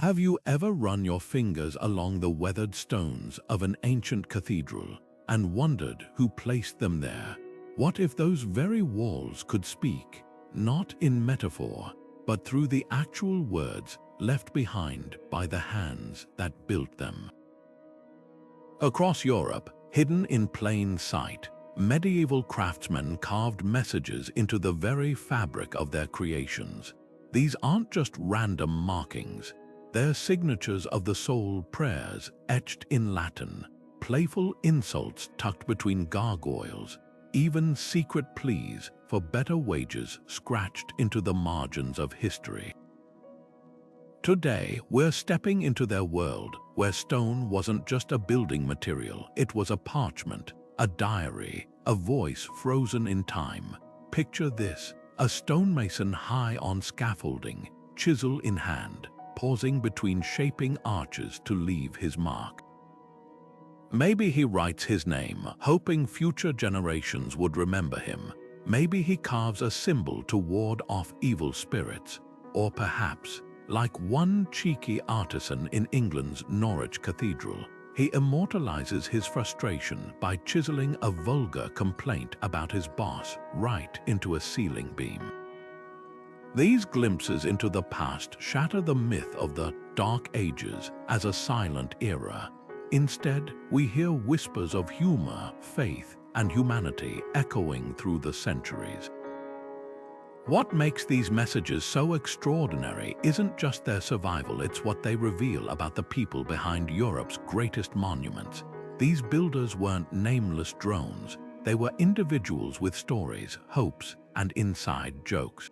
Have you ever run your fingers along the weathered stones of an ancient cathedral and wondered who placed them there? What if those very walls could speak, not in metaphor, but through the actual words left behind by the hands that built them? Across Europe, hidden in plain sight, medieval craftsmen carved messages into the very fabric of their creations. These aren't just random markings. They're signatures of the soul, prayers etched in Latin, playful insults tucked between gargoyles, even secret pleas for better wages scratched into the margins of history. Today, we're stepping into their world where stone wasn't just a building material, it was a parchment, a diary, a voice frozen in time. Picture this: a stonemason high on scaffolding, chisel in hand, pausing between shaping arches to leave his mark. Maybe he writes his name, hoping future generations would remember him. Maybe he carves a symbol to ward off evil spirits. Or perhaps, like one cheeky artisan in England's Norwich Cathedral, he immortalizes his frustration by chiseling a vulgar complaint about his boss right into a ceiling beam. These glimpses into the past shatter the myth of the Dark Ages as a silent era. Instead, we hear whispers of humor, faith, and humanity echoing through the centuries. What makes these messages so extraordinary isn't just their survival, it's what they reveal about the people behind Europe's greatest monuments. These builders weren't nameless drones. They were individuals with stories, hopes, and inside jokes.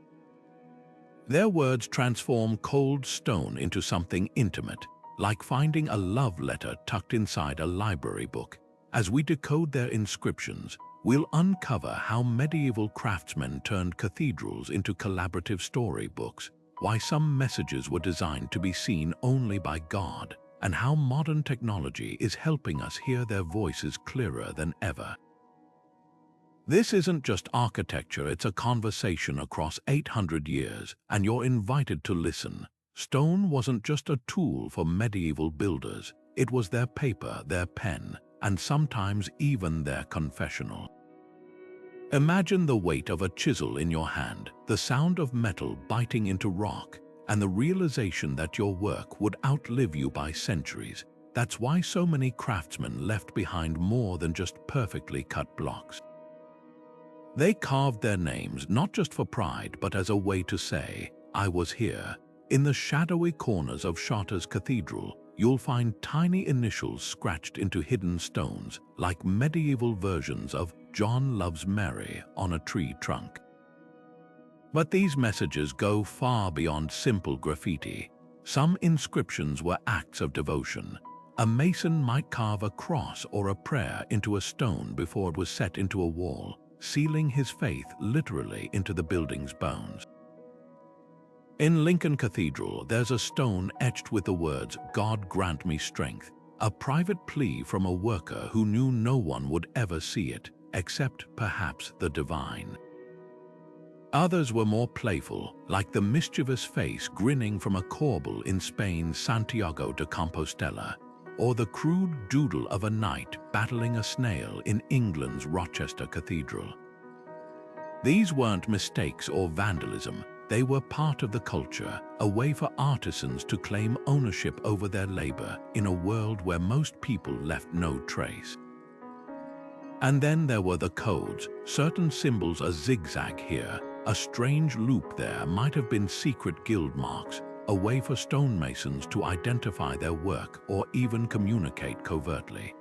Their words transform cold stone into something intimate, like finding a love letter tucked inside a library book. As we decode their inscriptions, we'll uncover how medieval craftsmen turned cathedrals into collaborative storybooks, why some messages were designed to be seen only by God, and how modern technology is helping us hear their voices clearer than ever. This isn't just architecture, it's a conversation across 800 years, and you're invited to listen. Stone wasn't just a tool for medieval builders, it was their paper, their pen, and sometimes even their confessional. Imagine the weight of a chisel in your hand, the sound of metal biting into rock, and the realization that your work would outlive you by centuries. That's why so many craftsmen left behind more than just perfectly cut blocks. They carved their names not just for pride, but as a way to say, "I was here." In the shadowy corners of Chartres Cathedral, you'll find tiny initials scratched into hidden stones, like medieval versions of "John loves Mary" on a tree trunk. But these messages go far beyond simple graffiti. Some inscriptions were acts of devotion. A mason might carve a cross or a prayer into a stone before it was set into a wall, sealing his faith literally into the building's bones. In Lincoln Cathedral, there's a stone etched with the words, "God grant me strength," a private plea from a worker who knew no one would ever see it, except perhaps the divine. Others were more playful, like the mischievous face grinning from a corbel in Spain's Santiago de Compostela, or the crude doodle of a knight battling a snail in England's Rochester Cathedral. These weren't mistakes or vandalism. They were part of the culture, a way for artisans to claim ownership over their labor in a world where most people left no trace. And then there were the codes. Certain symbols a zigzag here, a strange loop there might have been secret guild marks, a way for stonemasons to identify their work or even communicate covertly.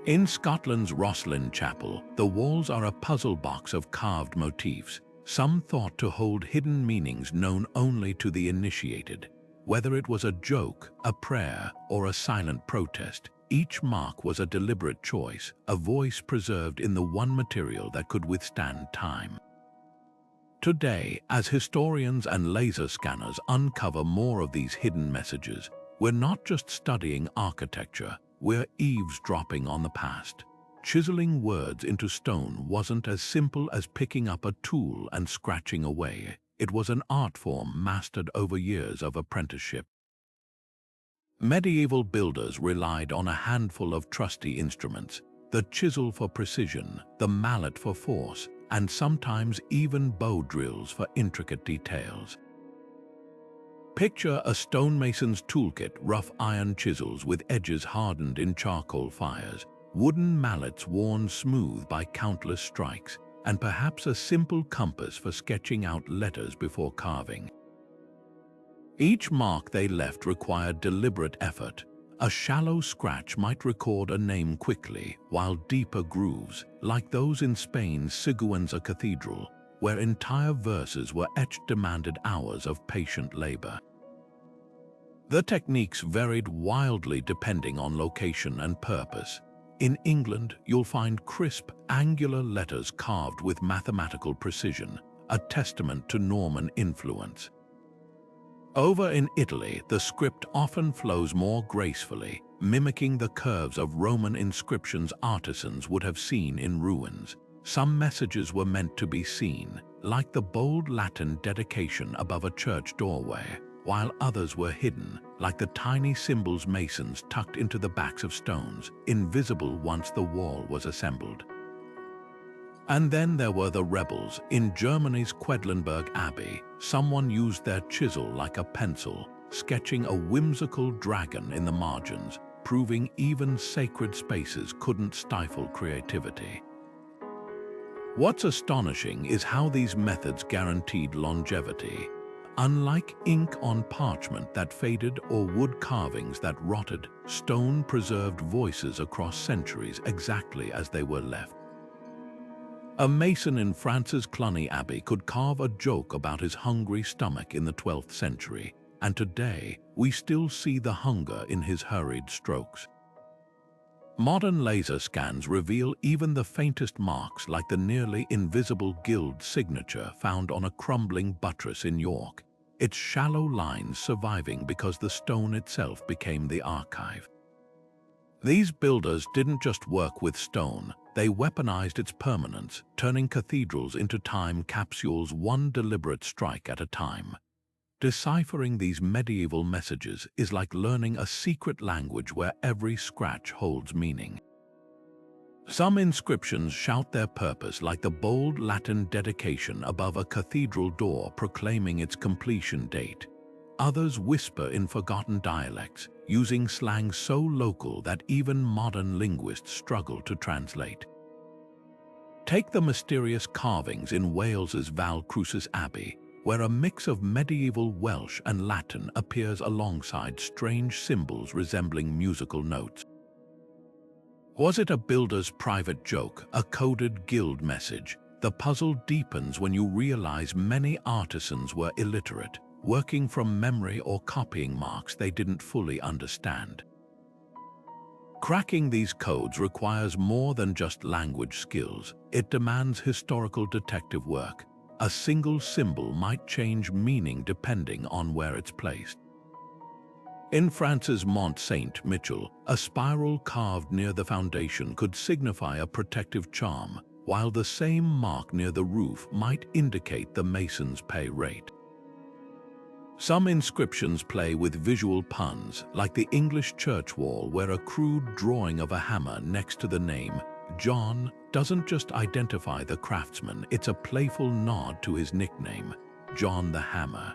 In Scotland's Rosslyn Chapel, the walls are a puzzle box of carved motifs, some thought to hold hidden meanings known only to the initiated. Whether it was a joke, a prayer, or a silent protest, each mark was a deliberate choice, a voice preserved in the one material that could withstand time. Today, as historians and laser scanners uncover more of these hidden messages, we're not just studying architecture, we're eavesdropping on the past. Chiseling words into stone wasn't as simple as picking up a tool and scratching away. It was an art form mastered over years of apprenticeship. Medieval builders relied on a handful of trusty instruments: the chisel for precision, the mallet for force, and sometimes even bow drills for intricate details. Picture a stonemason's toolkit: rough iron chisels with edges hardened in charcoal fires, wooden mallets worn smooth by countless strikes, and perhaps a simple compass for sketching out letters before carving. Each mark they left required deliberate effort. A shallow scratch might record a name quickly, while deeper grooves, like those in Spain's Sigüenza Cathedral, where entire verses were etched, demanded hours of patient labor. The techniques varied wildly depending on location and purpose. In England, you'll find crisp, angular letters carved with mathematical precision, a testament to Norman influence. Over in Italy, the script often flows more gracefully, mimicking the curves of Roman inscriptions artisans would have seen in ruins. Some messages were meant to be seen, like the bold Latin dedication above a church doorway, while others were hidden, like the tiny symbols masons tucked into the backs of stones, invisible once the wall was assembled. And then there were the rebels. In Germany's Quedlinburg Abbey, someone used their chisel like a pencil, sketching a whimsical dragon in the margins, proving even sacred spaces couldn't stifle creativity. What's astonishing is how these methods guaranteed longevity. Unlike ink on parchment that faded or wood carvings that rotted, stone preserved voices across centuries exactly as they were left. A mason in France's Cluny Abbey could carve a joke about his hungry stomach in the 12th century, and today we still see the hunger in his hurried strokes. Modern laser scans reveal even the faintest marks, like the nearly invisible gilt signature found on a crumbling buttress in York, its shallow lines surviving because the stone itself became the archive. These builders didn't just work with stone, they weaponized its permanence, turning cathedrals into time capsules, one deliberate strike at a time. Deciphering these medieval messages is like learning a secret language where every scratch holds meaning. Some inscriptions shout their purpose, like the bold Latin dedication above a cathedral door proclaiming its completion date. Others whisper in forgotten dialects, using slang so local that even modern linguists struggle to translate. Take the mysterious carvings in Wales's Valcrucis Abbey, where a mix of medieval Welsh and Latin appears alongside strange symbols resembling musical notes. Was it a builder's private joke, a coded guild message? The puzzle deepens when you realize many artisans were illiterate, working from memory or copying marks they didn't fully understand. Cracking these codes requires more than just language skills. It demands historical detective work. A single symbol might change meaning depending on where it's placed. In France's Mont Saint-Michel, a spiral carved near the foundation could signify a protective charm, while the same mark near the roof might indicate the mason's pay rate. Some inscriptions play with visual puns, like the English church wall, where a crude drawing of a hammer next to the name John doesn't just identify the craftsman, it's a playful nod to his nickname, John the Hammer.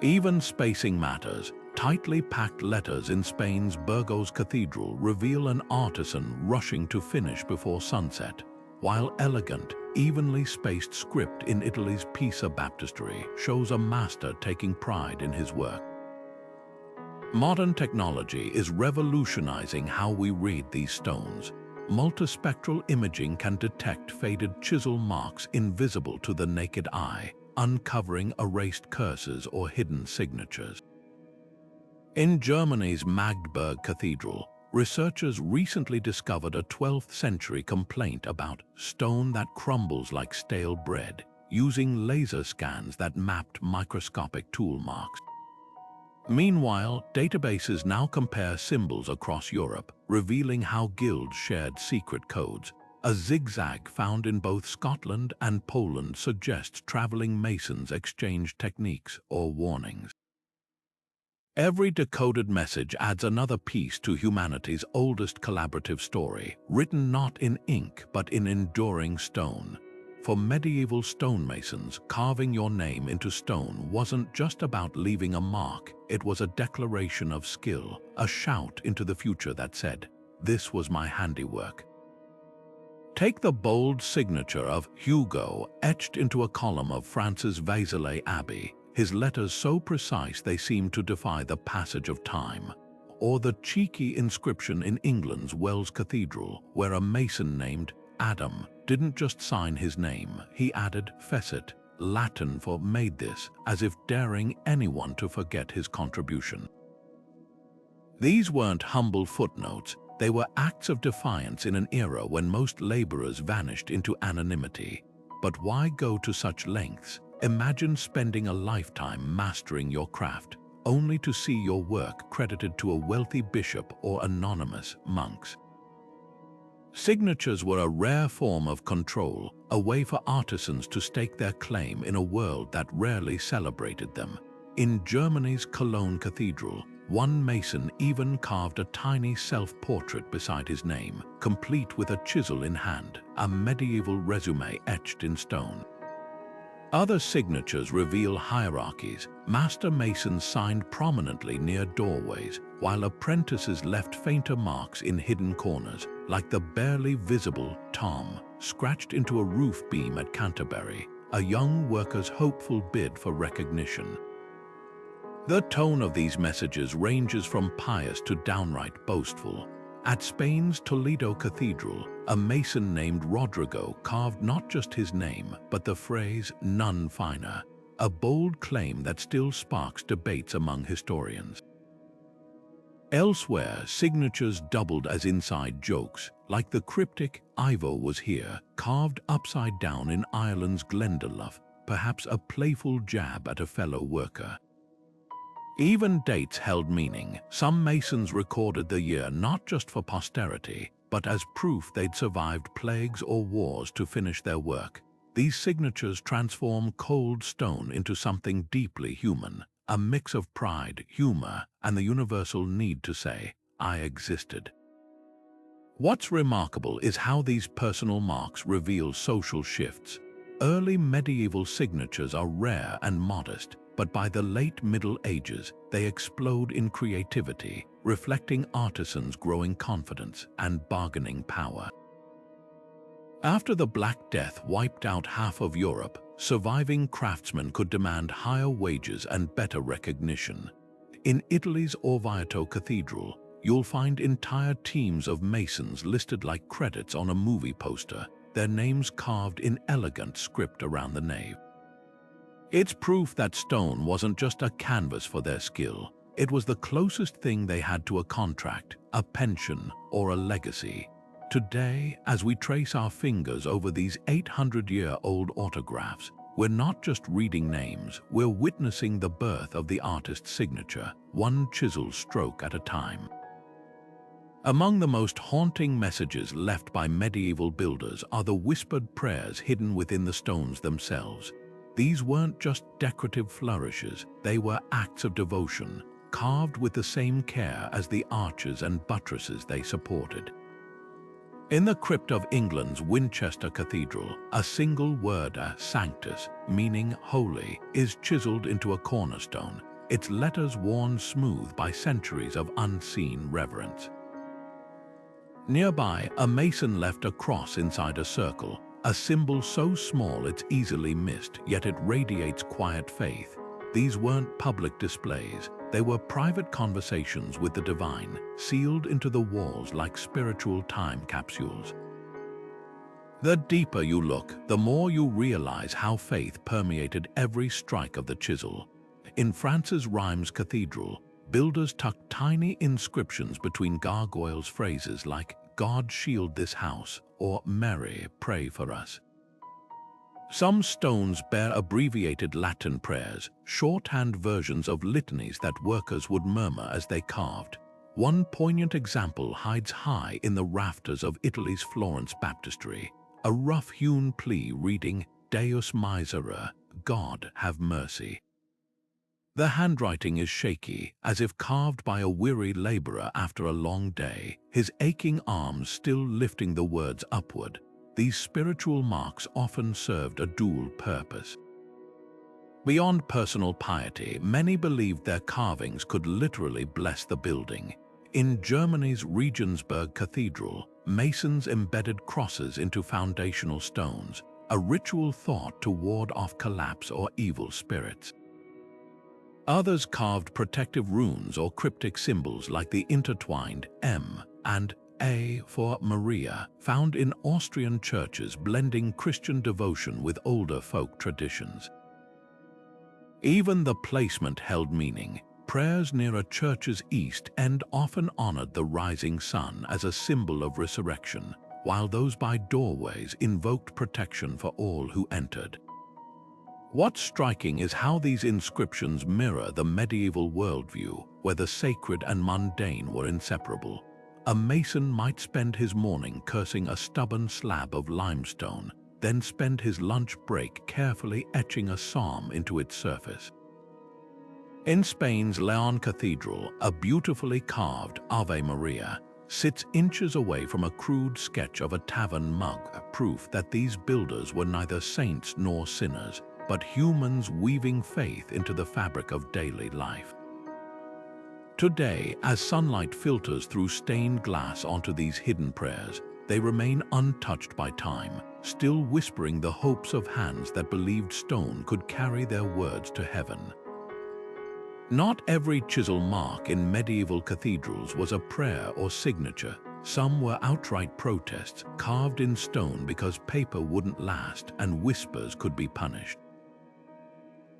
Even spacing matters. Tightly packed letters in Spain's Burgos Cathedral reveal an artisan rushing to finish before sunset, while elegant, evenly spaced script in Italy's Pisa Baptistery shows a master taking pride in his work. Modern technology is revolutionizing how we read these stones. Multispectral imaging can detect faded chisel marks invisible to the naked eye, uncovering erased curses or hidden signatures. In Germany's Magdeburg Cathedral, researchers recently discovered a 12th century complaint about stone that crumbles like stale bread, using laser scans that mapped microscopic tool marks. Meanwhile, databases now compare symbols across Europe, revealing how guilds shared secret codes. A zigzag found in both Scotland and Poland suggests traveling masons exchanged techniques or warnings. Every decoded message adds another piece to humanity's oldest collaborative story, written not in ink but in enduring stone. For medieval stonemasons, carving your name into stone wasn't just about leaving a mark, it was a declaration of skill, a shout into the future that said, "This was my handiwork." Take the bold signature of Hugo etched into a column of France's Vézelay Abbey, his letters so precise they seem to defy the passage of time. Or the cheeky inscription in England's Wells Cathedral, where a mason named Adam didn't just sign his name, he added fecit, Latin for made this, as if daring anyone to forget his contribution. These weren't humble footnotes, they were acts of defiance in an era when most laborers vanished into anonymity. But why go to such lengths? Imagine spending a lifetime mastering your craft, only to see your work credited to a wealthy bishop or anonymous monks. Signatures were a rare form of control, a way for artisans to stake their claim in a world that rarely celebrated them. In Germany's Cologne Cathedral, one mason even carved a tiny self-portrait beside his name, complete with a chisel in hand, a medieval resume etched in stone. Other signatures reveal hierarchies. Master masons signed prominently near doorways, while apprentices left fainter marks in hidden corners, like the barely visible Tom, scratched into a roof beam at Canterbury, a young worker's hopeful bid for recognition. The tone of these messages ranges from pious to downright boastful. At Spain's Toledo Cathedral, a mason named Rodrigo carved not just his name, but the phrase "none finer," a bold claim that still sparks debates among historians. Elsewhere, signatures doubled as inside jokes, like the cryptic "Ivo was here," carved upside down in Ireland's Glendalough, perhaps a playful jab at a fellow worker. Even dates held meaning. Some masons recorded the year not just for posterity, but as proof they'd survived plagues or wars to finish their work. These signatures transform cold stone into something deeply human, a mix of pride, humor, and the universal need to say, "I existed." What's remarkable is how these personal marks reveal social shifts. Early medieval signatures are rare and modest, but by the late Middle Ages, they explode in creativity, reflecting artisans' growing confidence and bargaining power. After the Black Death wiped out half of Europe, surviving craftsmen could demand higher wages and better recognition. In Italy's Orvieto Cathedral, you'll find entire teams of masons listed like credits on a movie poster, their names carved in elegant script around the nave. It's proof that stone wasn't just a canvas for their skill, it was the closest thing they had to a contract, a pension, or a legacy. Today, as we trace our fingers over these 800-year-old autographs, we're not just reading names, we're witnessing the birth of the artist's signature, one chisel stroke at a time. Among the most haunting messages left by medieval builders are the whispered prayers hidden within the stones themselves. These weren't just decorative flourishes, they were acts of devotion, carved with the same care as the arches and buttresses they supported. In the crypt of England's Winchester Cathedral, a single word, sanctus, meaning holy, is chiseled into a cornerstone, its letters worn smooth by centuries of unseen reverence. Nearby, a mason left a cross inside a circle, a symbol so small it's easily missed, yet it radiates quiet faith. These weren't public displays, they were private conversations with the divine, sealed into the walls like spiritual time capsules. The deeper you look, the more you realize how faith permeated every strike of the chisel. In France's Reims Cathedral, builders tucked tiny inscriptions between gargoyles' phrases like "God shield this house," or "Mary, pray for us." Some stones bear abbreviated Latin prayers, shorthand versions of litanies that workers would murmur as they carved. One poignant example hides high in the rafters of Italy's Florence baptistry, a rough-hewn plea reading "Deus misera," God have mercy. The handwriting is shaky, as if carved by a weary laborer after a long day, his aching arms still lifting the words upward. These spiritual marks often served a dual purpose. Beyond personal piety, many believed their carvings could literally bless the building. In Germany's Regensburg Cathedral, masons embedded crosses into foundational stones, a ritual thought to ward off collapse or evil spirits. Others carved protective runes or cryptic symbols like the intertwined M and A for Maria, found in Austrian churches, blending Christian devotion with older folk traditions. Even the placement held meaning. Prayers near a church's east end often honored the rising sun as a symbol of resurrection, while those by doorways invoked protection for all who entered. What's striking is how these inscriptions mirror the medieval worldview, where the sacred and mundane were inseparable. A mason might spend his morning cursing a stubborn slab of limestone, then spend his lunch break carefully etching a psalm into its surface. In Spain's Leon Cathedral, a beautifully carved Ave Maria sits inches away from a crude sketch of a tavern mug, proof that these builders were neither saints nor sinners, but humans weaving faith into the fabric of daily life. Today, as sunlight filters through stained glass onto these hidden prayers, they remain untouched by time, still whispering the hopes of hands that believed stone could carry their words to heaven. Not every chisel mark in medieval cathedrals was a prayer or signature. Some were outright protests, carved in stone because paper wouldn't last and whispers could be punished.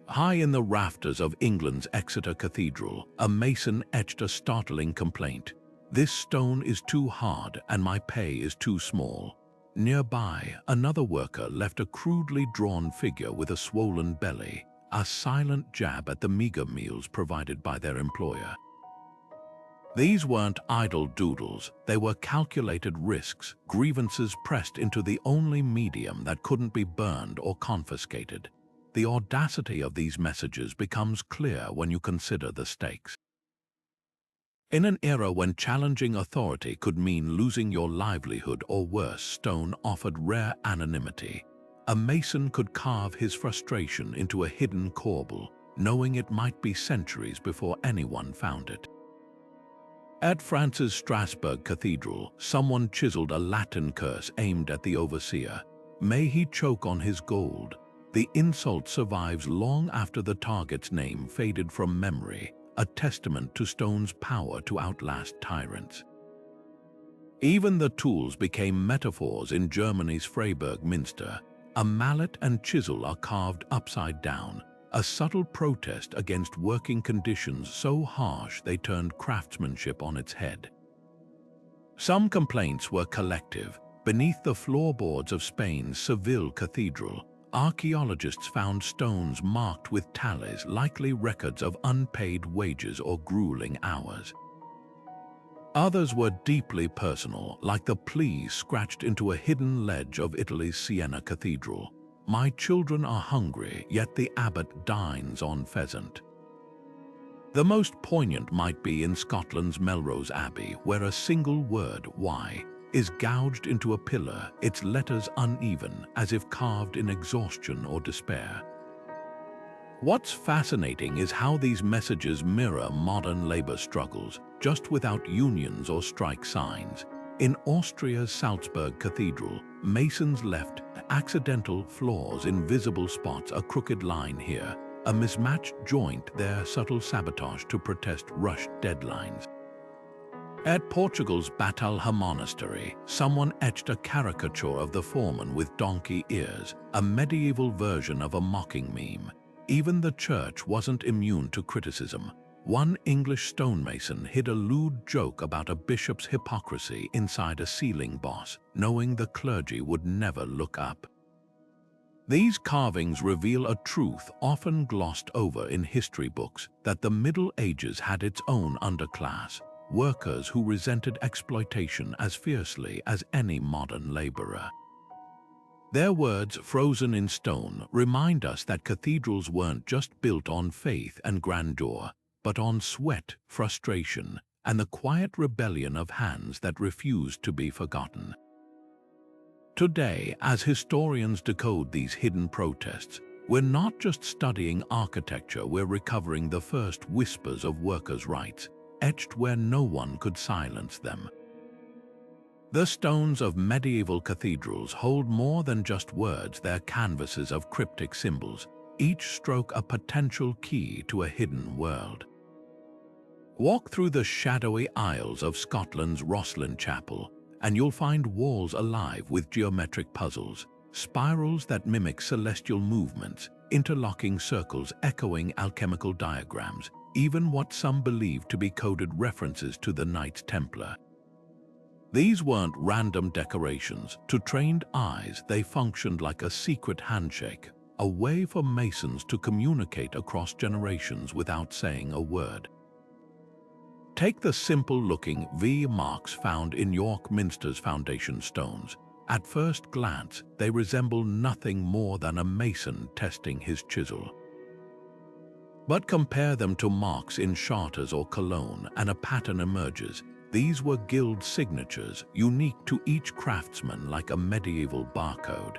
High in the rafters of England's Exeter Cathedral, a mason etched a startling complaint. "This stone is too hard and my pay is too small." Nearby, another worker left a crudely drawn figure with a swollen belly, a silent jab at the meager meals provided by their employer. These weren't idle doodles, they were calculated risks, grievances pressed into the only medium that couldn't be burned or confiscated. The audacity of these messages becomes clear when you consider the stakes. In an era when challenging authority could mean losing your livelihood or worse, stone offered rare anonymity. A mason could carve his frustration into a hidden corbel, knowing it might be centuries before anyone found it. At France's Strasbourg Cathedral, someone chiseled a Latin curse aimed at the overseer. "May he choke on his gold." The insult survives long after the target's name faded from memory, a testament to stone's power to outlast tyrants. Even the tools became metaphors in Germany's Freiburg Minster. A mallet and chisel are carved upside down, a subtle protest against working conditions so harsh they turned craftsmanship on its head. Some complaints were collective. Beneath the floorboards of Spain's Seville Cathedral, archaeologists found stones marked with tallies, likely records of unpaid wages or grueling hours. Others were deeply personal, like the plea scratched into a hidden ledge of Italy's Siena Cathedral. "My children are hungry, yet the abbot dines on pheasant." The most poignant might be in Scotland's Melrose Abbey, where a single word, "Y," is gouged into a pillar, its letters uneven, as if carved in exhaustion or despair. What's fascinating is how these messages mirror modern labor struggles, just without unions or strike signs. In Austria's Salzburg Cathedral, masons left accidental flaws in visible spots, a crooked line here, a mismatched joint there, subtle sabotage to protest rushed deadlines. At Portugal's Batalha Monastery, someone etched a caricature of the foreman with donkey ears, a medieval version of a mocking meme. Even the church wasn't immune to criticism. One English stonemason hid a lewd joke about a bishop's hypocrisy inside a ceiling boss, knowing the clergy would never look up. These carvings reveal a truth often glossed over in history books, that the Middle Ages had its own underclass, workers who resented exploitation as fiercely as any modern laborer. Their words, frozen in stone, remind us that cathedrals weren't just built on faith and grandeur, but on sweat, frustration, and the quiet rebellion of hands that refused to be forgotten. Today, as historians decode these hidden protests, we're not just studying architecture, we're recovering the first whispers of workers' rights, etched where no one could silence them. The stones of medieval cathedrals hold more than just words, they're canvases of cryptic symbols, each stroke a potential key to a hidden world. Walk through the shadowy aisles of Scotland's Rosslyn Chapel, and you'll find walls alive with geometric puzzles, spirals that mimic celestial movements, interlocking circles echoing alchemical diagrams, even what some believe to be coded references to the Knights Templar. These weren't random decorations. To trained eyes, they functioned like a secret handshake, a way for masons to communicate across generations without saying a word. Take the simple-looking V marks found in York Minster's foundation stones. At first glance, they resemble nothing more than a mason testing his chisel. But compare them to marks in Chartres or Cologne, and a pattern emerges. These were guild signatures, unique to each craftsman like a medieval barcode.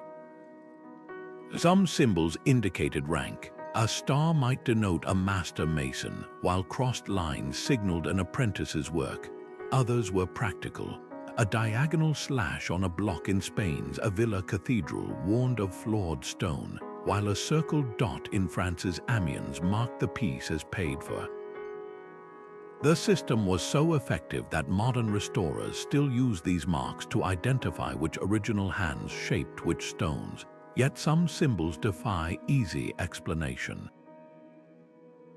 Some symbols indicated rank. A star might denote a master mason, while crossed lines signaled an apprentice's work. Others were practical. A diagonal slash on a block in Spain's Avila Cathedral warned of flawed stone, while a circled dot in France's Amiens marked the piece as paid for. The system was so effective that modern restorers still use these marks to identify which original hands shaped which stones, yet some symbols defy easy explanation.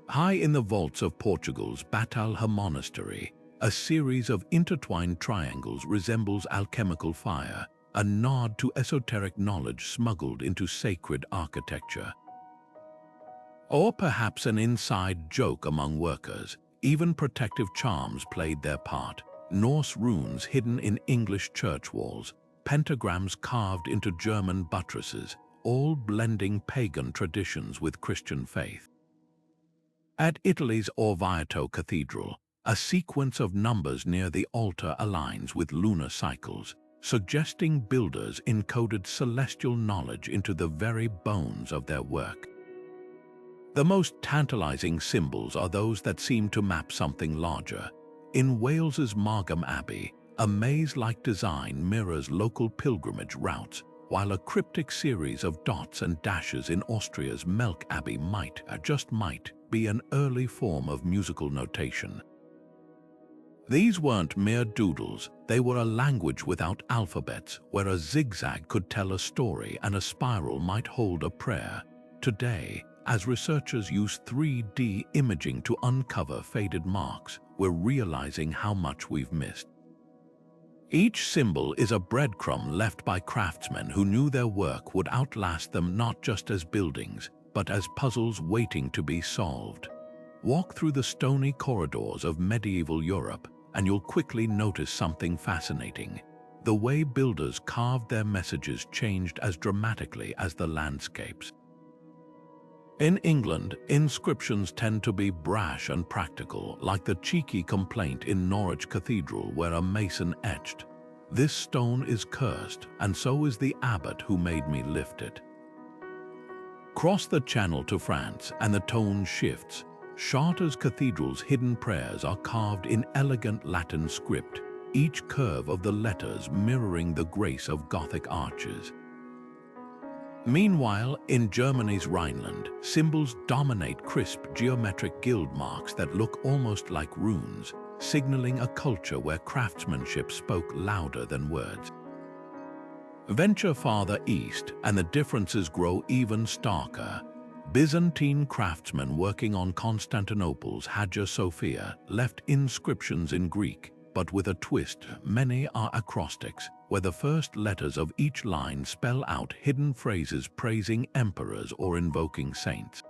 High in the vaults of Portugal's Batalha Monastery, a series of intertwined triangles resembles alchemical fire, a nod to esoteric knowledge smuggled into sacred architecture. Or perhaps an inside joke among workers. Even protective charms played their part. Norse runes hidden in English church walls, pentagrams carved into German buttresses, all blending pagan traditions with Christian faith. At Italy's Orvieto Cathedral, a sequence of numbers near the altar aligns with lunar cycles, suggesting builders encoded celestial knowledge into the very bones of their work. The most tantalizing symbols are those that seem to map something larger. In Wales's Margam Abbey, a maze-like design mirrors local pilgrimage routes, while a cryptic series of dots and dashes in Austria's Melk Abbey might, just might, be an early form of musical notation. These weren't mere doodles, they were a language without alphabets, where a zigzag could tell a story and a spiral might hold a prayer. Today, as researchers use 3D imaging to uncover faded marks, we're realizing how much we've missed. Each symbol is a breadcrumb left by craftsmen who knew their work would outlast them not just as buildings, but as puzzles waiting to be solved. Walk through the stony corridors of medieval Europe, and you'll quickly notice something fascinating. The way builders carved their messages changed as dramatically as the landscapes. In England, inscriptions tend to be brash and practical, like the cheeky complaint in Norwich Cathedral where a mason etched, "This stone is cursed, and so is the abbot who made me lift it." Cross the Channel to France, and the tone shifts. Chartres Cathedral's hidden prayers are carved in elegant Latin script, each curve of the letters mirroring the grace of Gothic arches. Meanwhile, in Germany's Rhineland, symbols dominate crisp geometric guild marks that look almost like runes, signaling a culture where craftsmanship spoke louder than words. Venture farther east, and the differences grow even starker. Byzantine craftsmen working on Constantinople's Hagia Sophia left inscriptions in Greek, but with a twist. Many are acrostics, where the first letters of each line spell out hidden phrases praising emperors or invoking saints.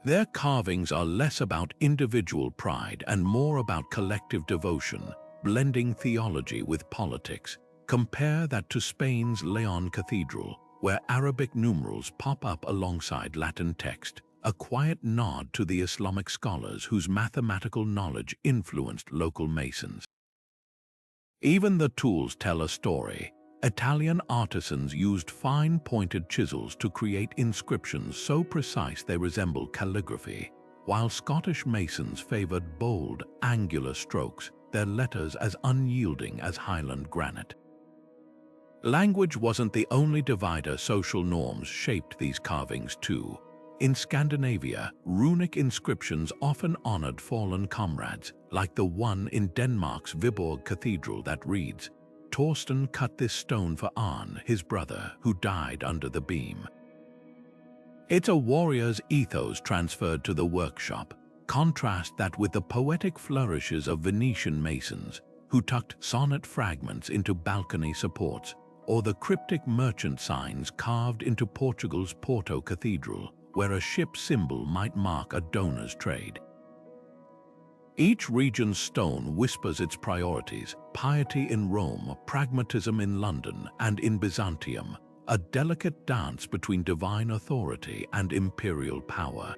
Their carvings are less about individual pride and more about collective devotion, blending theology with politics. Compare that to Spain's Leon Cathedral, where Arabic numerals pop up alongside Latin text, a quiet nod to the Islamic scholars whose mathematical knowledge influenced local masons. Even the tools tell a story. Italian artisans used fine-pointed chisels to create inscriptions so precise they resemble calligraphy, while Scottish masons favored bold, angular strokes, their letters as unyielding as Highland granite. Language wasn't the only divider. Social norms shaped these carvings too. In Scandinavia, runic inscriptions often honored fallen comrades, like the one in Denmark's Viborg Cathedral that reads, "Torsten cut this stone for Arne, his brother, who died under the beam." It's a warrior's ethos transferred to the workshop. Contrast that with the poetic flourishes of Venetian masons, who tucked sonnet fragments into balcony supports, or the cryptic merchant signs carved into Portugal's Porto Cathedral, where a ship symbol might mark a donor's trade. Each region's stone whispers its priorities: piety in Rome, pragmatism in London, and in Byzantium, a delicate dance between divine authority and imperial power.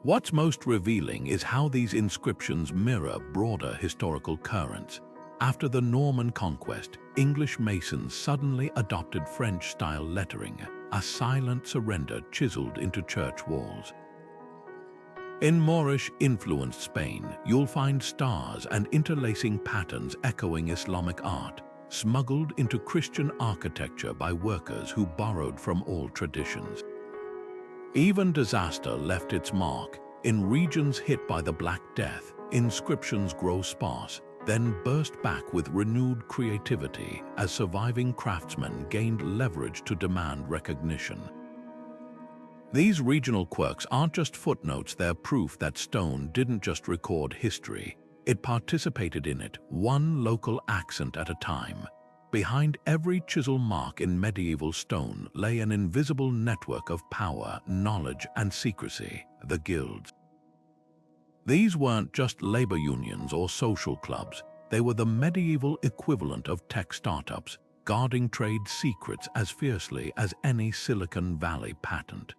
What's most revealing is how these inscriptions mirror broader historical currents. After the Norman conquest, English masons suddenly adopted French-style lettering, a silent surrender chiseled into church walls. In Moorish-influenced Spain, you'll find stars and interlacing patterns echoing Islamic art, smuggled into Christian architecture by workers who borrowed from all traditions. Even disaster left its mark. In regions hit by the Black Death, inscriptions grow sparse, then burst back with renewed creativity as surviving craftsmen gained leverage to demand recognition. These regional quirks aren't just footnotes, they're proof that stone didn't just record history, it participated in it, one local accent at a time. Behind every chisel mark in medieval stone lay an invisible network of power, knowledge, and secrecy: the guilds. These weren't just labor unions or social clubs, they were the medieval equivalent of tech startups, guarding trade secrets as fiercely as any Silicon Valley patent.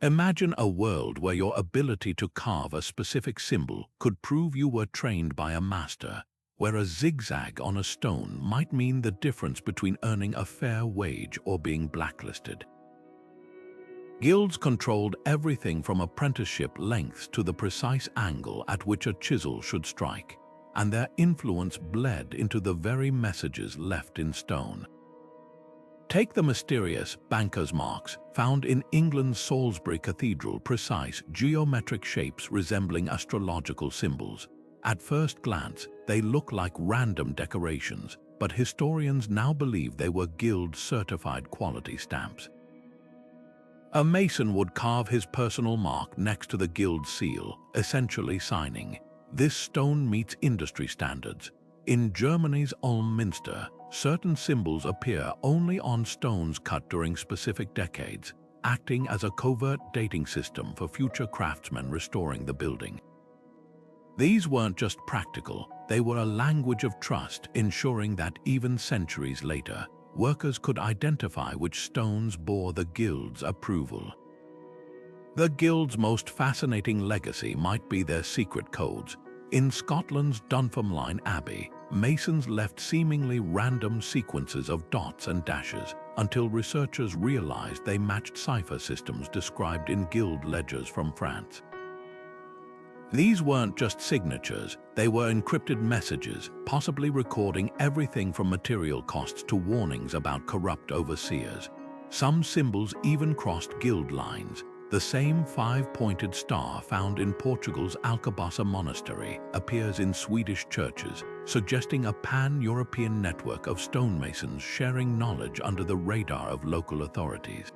Imagine a world where your ability to carve a specific symbol could prove you were trained by a master, where a zigzag on a stone might mean the difference between earning a fair wage or being blacklisted. Guilds controlled everything from apprenticeship lengths to the precise angle at which a chisel should strike, and their influence bled into the very messages left in stone. Take the mysterious banker's marks found in England's Salisbury Cathedral, precise geometric shapes resembling astrological symbols. At first glance, they look like random decorations, but historians now believe they were guild-certified quality stamps. A mason would carve his personal mark next to the guild seal, essentially signing, "This stone meets industry standards." In Germany's Ulm Minster, certain symbols appear only on stones cut during specific decades, acting as a covert dating system for future craftsmen restoring the building. These weren't just practical, they were a language of trust, ensuring that even centuries later, workers could identify which stones bore the guild's approval. The guild's most fascinating legacy might be their secret codes. In Scotland's Dunfermline Abbey, masons left seemingly random sequences of dots and dashes until researchers realized they matched cipher systems described in guild ledgers from France. These weren't just signatures, they were encrypted messages, possibly recording everything from material costs to warnings about corrupt overseers. Some symbols even crossed guild lines. The same five-pointed star found in Portugal's Alcobaça Monastery appears in Swedish churches, suggesting a pan-European network of stonemasons sharing knowledge under the radar of local authorities.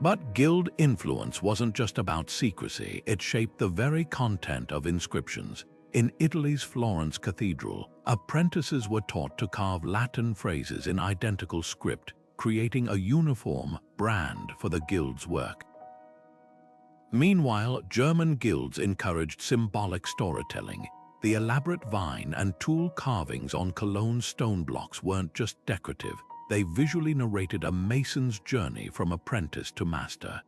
But guild influence wasn't just about secrecy, it shaped the very content of inscriptions. In Italy's Florence Cathedral, apprentices were taught to carve Latin phrases in identical script, creating a uniform brand for the guild's work. Meanwhile, German guilds encouraged symbolic storytelling. The elaborate vine and tool carvings on Cologne stone blocks weren't just decorative, they visually narrated a mason's journey from apprentice to master.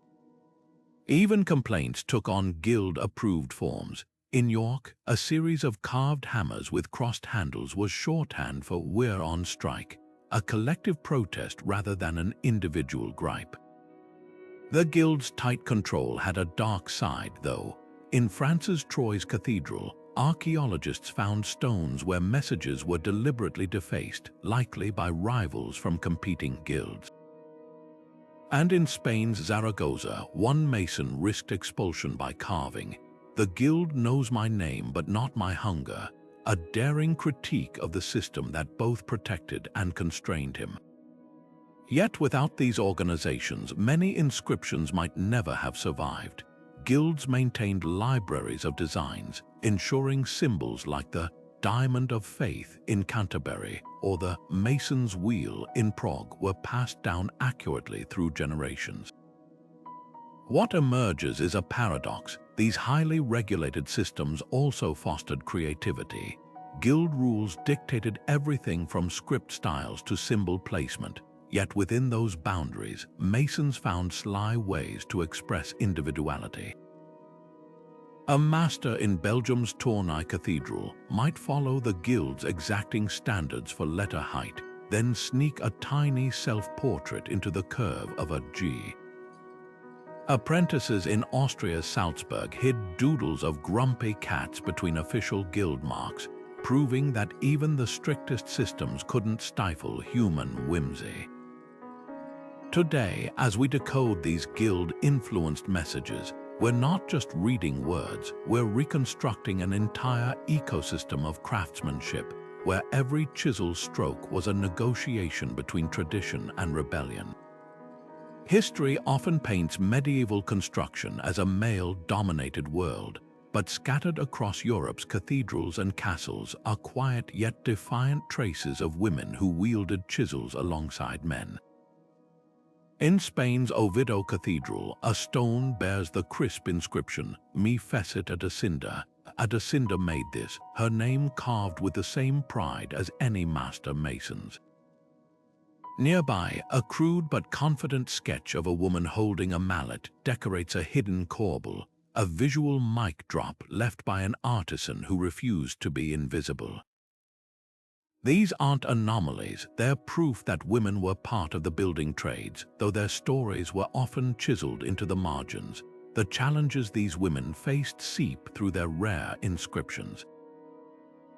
Even complaints took on guild-approved forms. In York, a series of carved hammers with crossed handles was shorthand for "We're on strike," a collective protest rather than an individual gripe. The guild's tight control had a dark side, though. In France's Troyes Cathedral, archaeologists found stones where messages were deliberately defaced, likely by rivals from competing guilds. And in Spain's Zaragoza, one mason risked expulsion by carving "The guild knows my name but not my hunger," a daring critique of the system that both protected and constrained him. Yet without these organizations, many inscriptions might never have survived. Guilds maintained libraries of designs, ensuring symbols like the Diamond of Faith in Canterbury or the Mason's Wheel in Prague were passed down accurately through generations. What emerges is a paradox. These highly regulated systems also fostered creativity. Guild rules dictated everything from script styles to symbol placement, yet within those boundaries, masons found sly ways to express individuality. A master in Belgium's Tournai Cathedral might follow the guild's exacting standards for letter height, then sneak a tiny self-portrait into the curve of a G. Apprentices in Austria's Salzburg hid doodles of grumpy cats between official guild marks, proving that even the strictest systems couldn't stifle human whimsy. Today, as we decode these guild-influenced messages, we're not just reading words, we're reconstructing an entire ecosystem of craftsmanship, where every chisel stroke was a negotiation between tradition and rebellion. History often paints medieval construction as a male-dominated world, but scattered across Europe's cathedrals and castles are quiet yet defiant traces of women who wielded chisels alongside men. In Spain's Oviedo Cathedral, a stone bears the crisp inscription, "Mi fecit a Decinda." A Decinda made this, her name carved with the same pride as any master mason's. Nearby, a crude but confident sketch of a woman holding a mallet decorates a hidden corbel, a visual mic drop left by an artisan who refused to be invisible. These aren't anomalies, they're proof that women were part of the building trades, though their stories were often chiseled into the margins. The challenges these women faced seep through their rare inscriptions.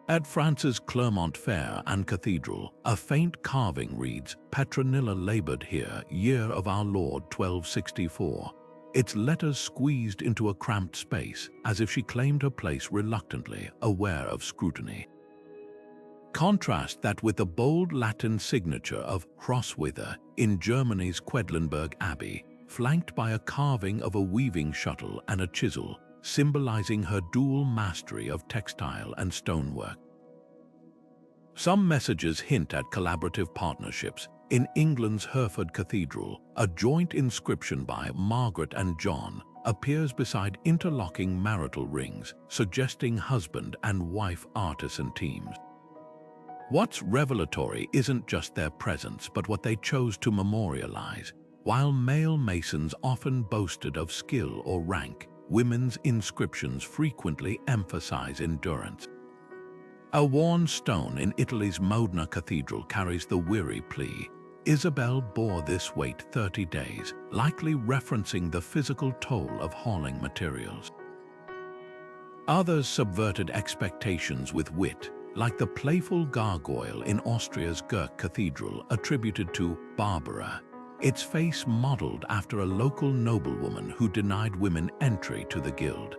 At France's Clermont Fair and Cathedral, a faint carving reads, "Petronilla labored here, year of our Lord 1264. Its letters squeezed into a cramped space, as if she claimed her place reluctantly, aware of scrutiny. Contrast that with the bold Latin signature of Crosswither in Germany's Quedlinburg Abbey, flanked by a carving of a weaving shuttle and a chisel, symbolizing her dual mastery of textile and stonework. Some messages hint at collaborative partnerships. In England's Hereford Cathedral, a joint inscription by Margaret and John appears beside interlocking marital rings, suggesting husband and wife artisan teams. What's revelatory isn't just their presence, but what they chose to memorialize. While male masons often boasted of skill or rank, women's inscriptions frequently emphasize endurance. A worn stone in Italy's Modena Cathedral carries the weary plea, "Isabel bore this weight 30 days, likely referencing the physical toll of hauling materials. Others subverted expectations with wit, like the playful gargoyle in Austria's Gurk Cathedral attributed to Barbara, its face modeled after a local noblewoman who denied women entry to the guild.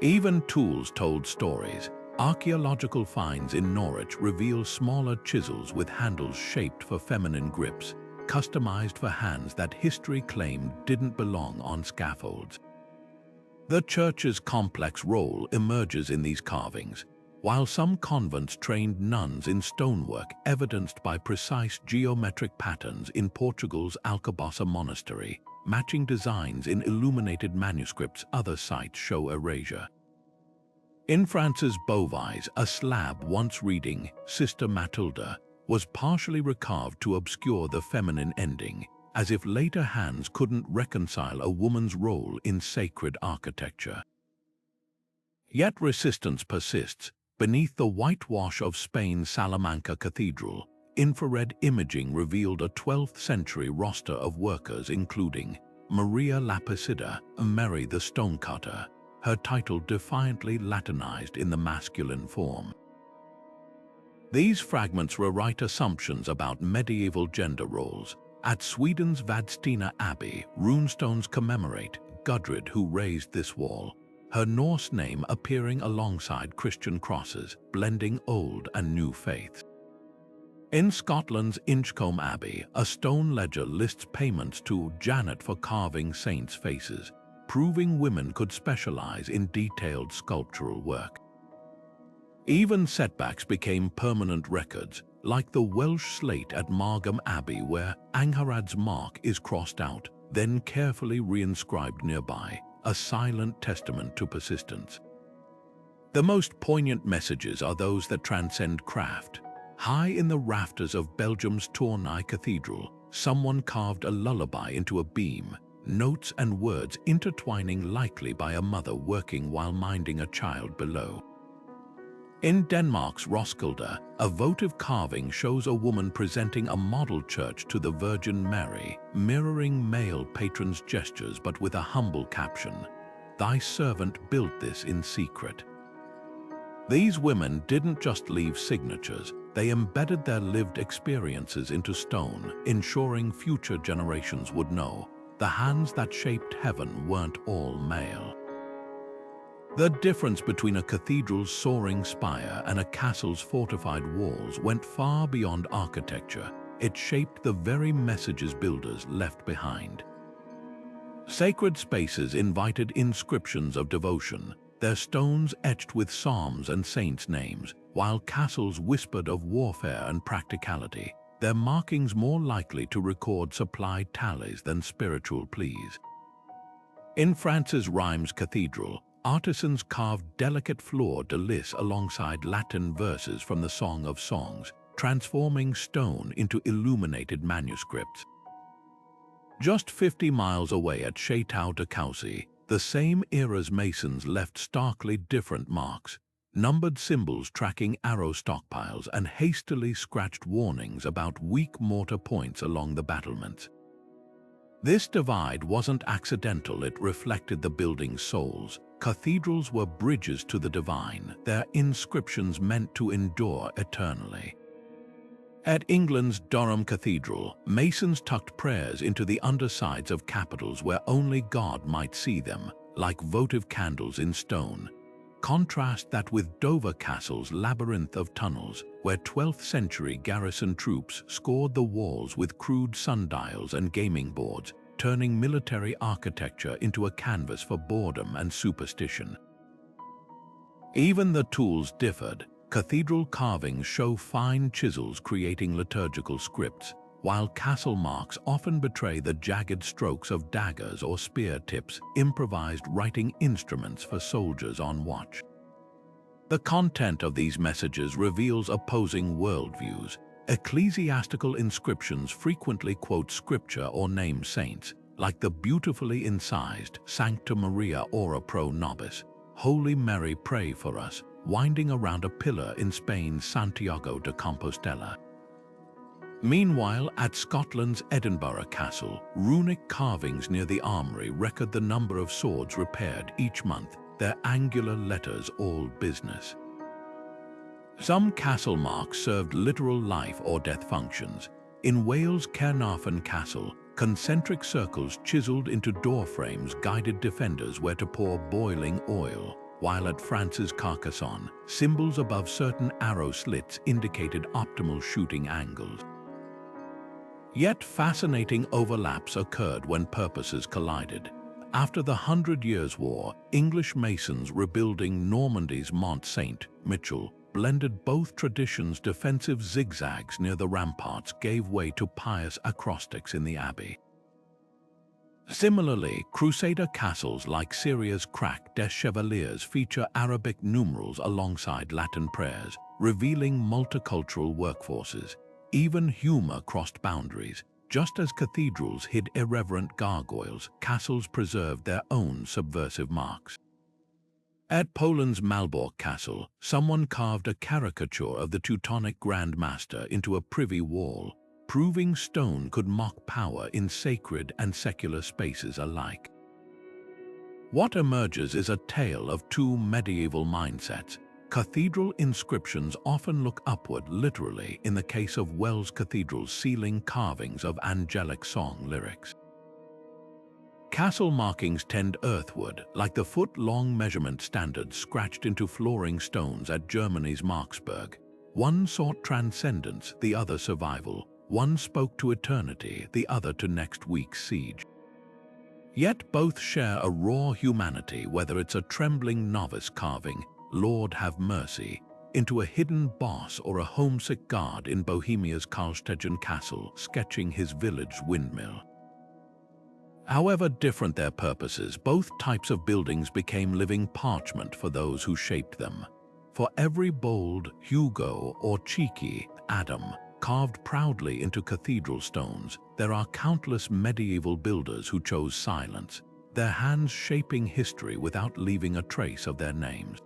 Even tools told stories. Archaeological finds in Norwich reveal smaller chisels with handles shaped for feminine grips, customized for hands that history claimed didn't belong on scaffolds. The church's complex role emerges in these carvings, while some convents trained nuns in stonework evidenced by precise geometric patterns in Portugal's Alcobaça Monastery, matching designs in illuminated manuscripts. Other sites show erasure. In France's Beauvais, a slab once reading Sister Matilda was partially recarved to obscure the feminine ending, as if later hands couldn't reconcile a woman's role in sacred architecture. Yet resistance persists. Beneath the whitewash of Spain's Salamanca Cathedral, infrared imaging revealed a 12th century roster of workers including Maria Lapicida, Mary the Stonecutter, her title defiantly Latinized in the masculine form. These fragments rewrite assumptions about medieval gender roles. At Sweden's Vadstena Abbey, runestones commemorate Gudrid, who raised this wall, her Norse name appearing alongside Christian crosses, blending old and new faiths. In Scotland's Inchcolm Abbey, a stone ledger lists payments to Janet for carving saints' faces, proving women could specialize in detailed sculptural work. Even setbacks became permanent records, like the Welsh slate at Margam Abbey where Angharad's mark is crossed out, then carefully reinscribed nearby, a silent testament to persistence. The most poignant messages are those that transcend craft. High in the rafters of Belgium's Tournai Cathedral, someone carved a lullaby into a beam, notes and words intertwining, likely by a mother working while minding a child below. In Denmark's Roskilde, a votive carving shows a woman presenting a model church to the Virgin Mary, mirroring male patrons' gestures but with a humble caption, "Thy servant built this in secret." These women didn't just leave signatures, they embedded their lived experiences into stone, ensuring future generations would know the hands that shaped heaven weren't all male. The difference between a cathedral's soaring spire and a castle's fortified walls went far beyond architecture. It shaped the very messages builders left behind. Sacred spaces invited inscriptions of devotion, their stones etched with psalms and saints' names, while castles whispered of warfare and practicality, their markings more likely to record supply tallies than spiritual pleas. In France's Reims Cathedral, artisans carved delicate fleur-de-lis alongside Latin verses from the Song of Songs, transforming stone into illuminated manuscripts. Just 50 miles away at Château-de-Caussy, the same era's masons left starkly different marks, numbered symbols tracking arrow stockpiles and hastily scratched warnings about weak mortar points along the battlements. This divide wasn't accidental, it reflected the building's souls. Cathedrals were bridges to the divine, their inscriptions meant to endure eternally. At England's Durham Cathedral, masons tucked prayers into the undersides of capitals where only God might see them, like votive candles in stone. Contrast that with Dover Castle's labyrinth of tunnels, where 12th century garrison troops scored the walls with crude sundials and gaming boards, turning military architecture into a canvas for boredom and superstition. Even the tools differed. Cathedral carvings show fine chisels creating liturgical scripts, while castle marks often betray the jagged strokes of daggers or spear tips, improvised writing instruments for soldiers on watch. The content of these messages reveals opposing worldviews. Ecclesiastical inscriptions frequently quote scripture or name saints, like the beautifully incised Sancta Maria Ora Pro Nobis, Holy Mary Pray for Us, winding around a pillar in Spain's Santiago de Compostela. Meanwhile, at Scotland's Edinburgh Castle, runic carvings near the armory record the number of swords repaired each month, their angular letters all business. Some castle marks served literal life or death functions. In Wales' Caernarfon Castle, concentric circles chiseled into door frames guided defenders where to pour boiling oil, while at France's Carcassonne, symbols above certain arrow slits indicated optimal shooting angles. Yet fascinating overlaps occurred when purposes collided. After the 100 Years' War, English masons rebuilding Normandy's Mont Saint-Michel blended both traditions. Defensive zigzags near the ramparts gave way to pious acrostics in the abbey. Similarly, Crusader castles like Syria's Crac des Chevaliers feature Arabic numerals alongside Latin prayers, revealing multicultural workforces. Even humor crossed boundaries. Just as cathedrals hid irreverent gargoyles, castles preserved their own subversive marks. At Poland's Malbork Castle, someone carved a caricature of the Teutonic Grand Master into a privy wall, proving stone could mock power in sacred and secular spaces alike. What emerges is a tale of two medieval mindsets. Cathedral inscriptions often look upward literally in the case of Wells Cathedral's ceiling carvings of angelic song lyrics. Castle markings tend earthward, like the foot-long measurement standards scratched into flooring stones at Germany's Marksburg. One sought transcendence, the other survival. One spoke to eternity, the other to next week's siege. Yet both share a raw humanity, whether it's a trembling novice carving, "Lord have mercy," into a hidden boss or a homesick guard in Bohemia's Karlstegen Castle sketching his village windmill. However different their purposes, both types of buildings became living parchment for those who shaped them. For every bold Hugo or cheeky Adam carved proudly into cathedral stones, there are countless medieval builders who chose silence, their hands shaping history without leaving a trace of their names.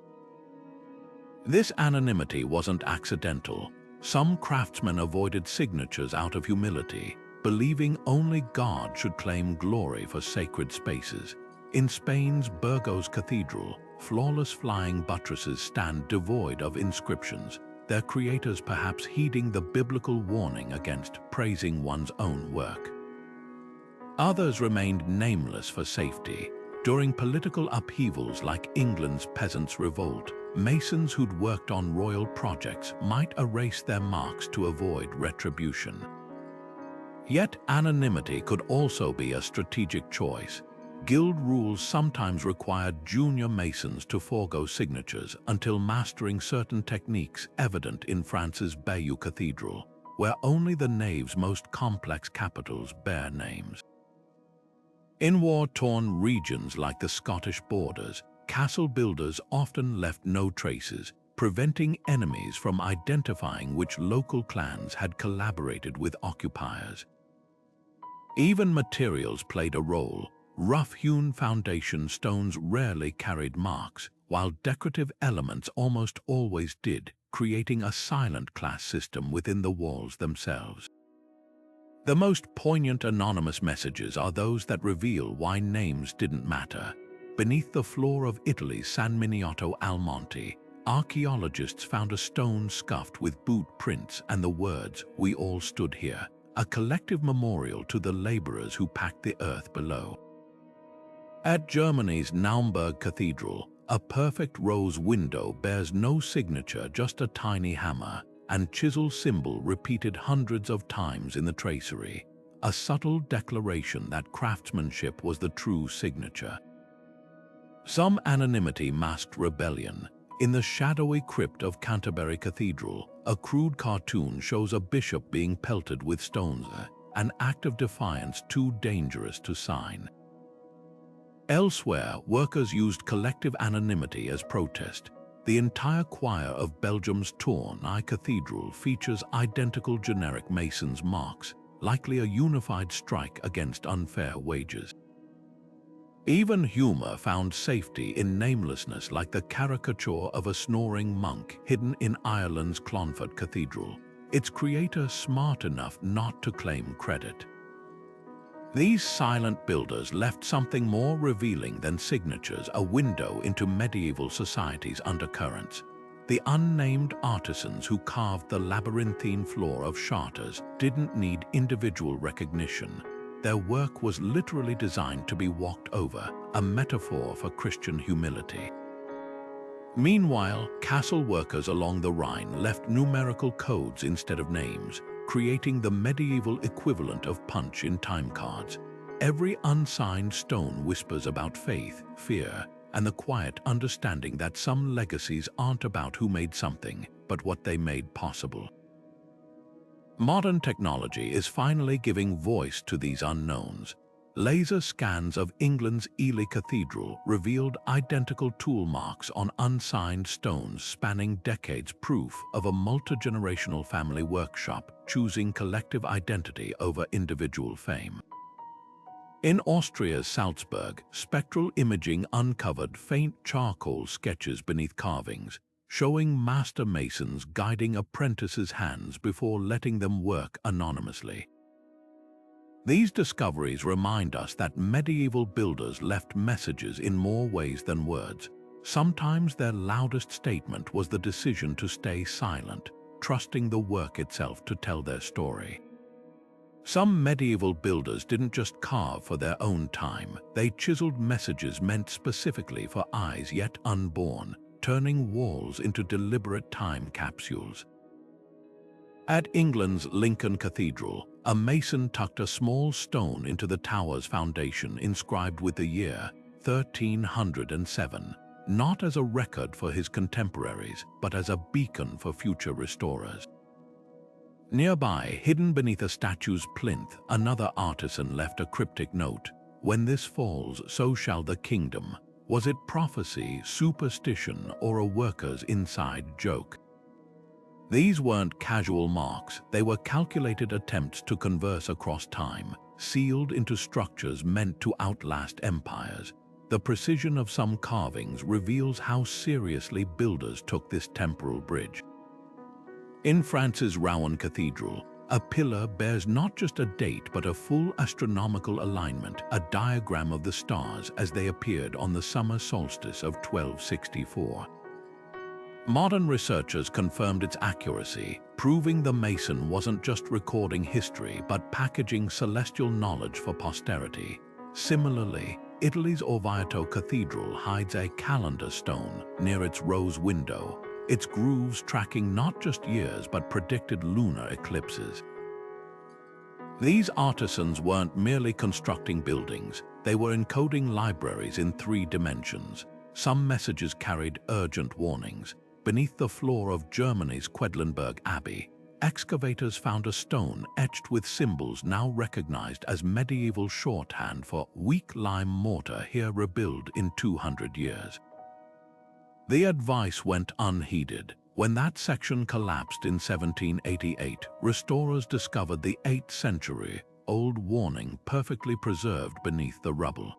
This anonymity wasn't accidental. Some craftsmen avoided signatures out of humility, believing only God should claim glory for sacred spaces. In Spain's Burgos Cathedral, flawless flying buttresses stand devoid of inscriptions, their creators perhaps heeding the biblical warning against praising one's own work. Others remained nameless for safety. During political upheavals like England's Peasants' Revolt, masons who'd worked on royal projects might erase their marks to avoid retribution. Yet anonymity could also be a strategic choice. Guild rules sometimes required junior masons to forego signatures until mastering certain techniques, evident in France's Bayeux Cathedral, where only the nave's most complex capitals bear names. In war-torn regions like the Scottish borders, castle builders often left no traces, preventing enemies from identifying which local clans had collaborated with occupiers. Even materials played a role. Rough-hewn foundation stones rarely carried marks, while decorative elements almost always did, creating a silent class system within the walls themselves. The most poignant anonymous messages are those that reveal why names didn't matter. Beneath the floor of Italy's San Miniato al Monte, archaeologists found a stone scuffed with boot prints and the words, "We all stood here," a collective memorial to the laborers who packed the earth below. At Germany's Naumburg Cathedral, a perfect rose window bears no signature, just a tiny hammer and chisel symbol repeated hundreds of times in the tracery, a subtle declaration that craftsmanship was the true signature. Some anonymity masked rebellion. In the shadowy crypt of Canterbury Cathedral, a crude cartoon shows a bishop being pelted with stones, an act of defiance too dangerous to sign. Elsewhere, workers used collective anonymity as protest. The entire choir of Belgium's Tournai Cathedral features identical generic masons' marks, likely a unified strike against unfair wages. Even humor found safety in namelessness, like the caricature of a snoring monk hidden in Ireland's Clonfert Cathedral, its creator smart enough not to claim credit. These silent builders left something more revealing than signatures, a window into medieval society's undercurrents. The unnamed artisans who carved the labyrinthine floor of Chartres didn't need individual recognition. Their work was literally designed to be walked over, a metaphor for Christian humility. Meanwhile, castle workers along the Rhine left numerical codes instead of names, creating the medieval equivalent of punch in time cards. Every unsigned stone whispers about faith, fear, and the quiet understanding that some legacies aren't about who made something, but what they made possible. Modern technology is finally giving voice to these unknowns. Laser scans of England's Ely Cathedral revealed identical tool marks on unsigned stones spanning decades, proof of a multi-generational family workshop choosing collective identity over individual fame. In Austria's Salzburg, spectral imaging uncovered faint charcoal sketches beneath carvings, showing master masons guiding apprentices' hands before letting them work anonymously. These discoveries remind us that medieval builders left messages in more ways than words. Sometimes their loudest statement was the decision to stay silent, trusting the work itself to tell their story. Some medieval builders didn't just carve for their own time, they chiseled messages meant specifically for eyes yet unborn, turning walls into deliberate time capsules. At England's Lincoln Cathedral, a mason tucked a small stone into the tower's foundation inscribed with the year 1307, not as a record for his contemporaries, but as a beacon for future restorers. Nearby, hidden beneath a statue's plinth, another artisan left a cryptic note: "When this falls, so shall the kingdom." Was it prophecy, superstition, or a worker's inside joke? These weren't casual marks, they were calculated attempts to converse across time, sealed into structures meant to outlast empires. The precision of some carvings reveals how seriously builders took this temporal bridge. In France's Rouen Cathedral, a pillar bears not just a date but a full astronomical alignment, a diagram of the stars as they appeared on the summer solstice of 1264. Modern researchers confirmed its accuracy, proving the mason wasn't just recording history but packaging celestial knowledge for posterity. Similarly, Italy's Orvieto Cathedral hides a calendar stone near its rose window, its grooves tracking not just years but predicted lunar eclipses. These artisans weren't merely constructing buildings, they were encoding libraries in 3 dimensions. Some messages carried urgent warnings. Beneath the floor of Germany's Quedlinburg Abbey, excavators found a stone etched with symbols now recognized as medieval shorthand for weak lime mortar here rebuilt in 200 years. The advice went unheeded. When that section collapsed in 1788, restorers discovered the 8th century-old warning perfectly preserved beneath the rubble.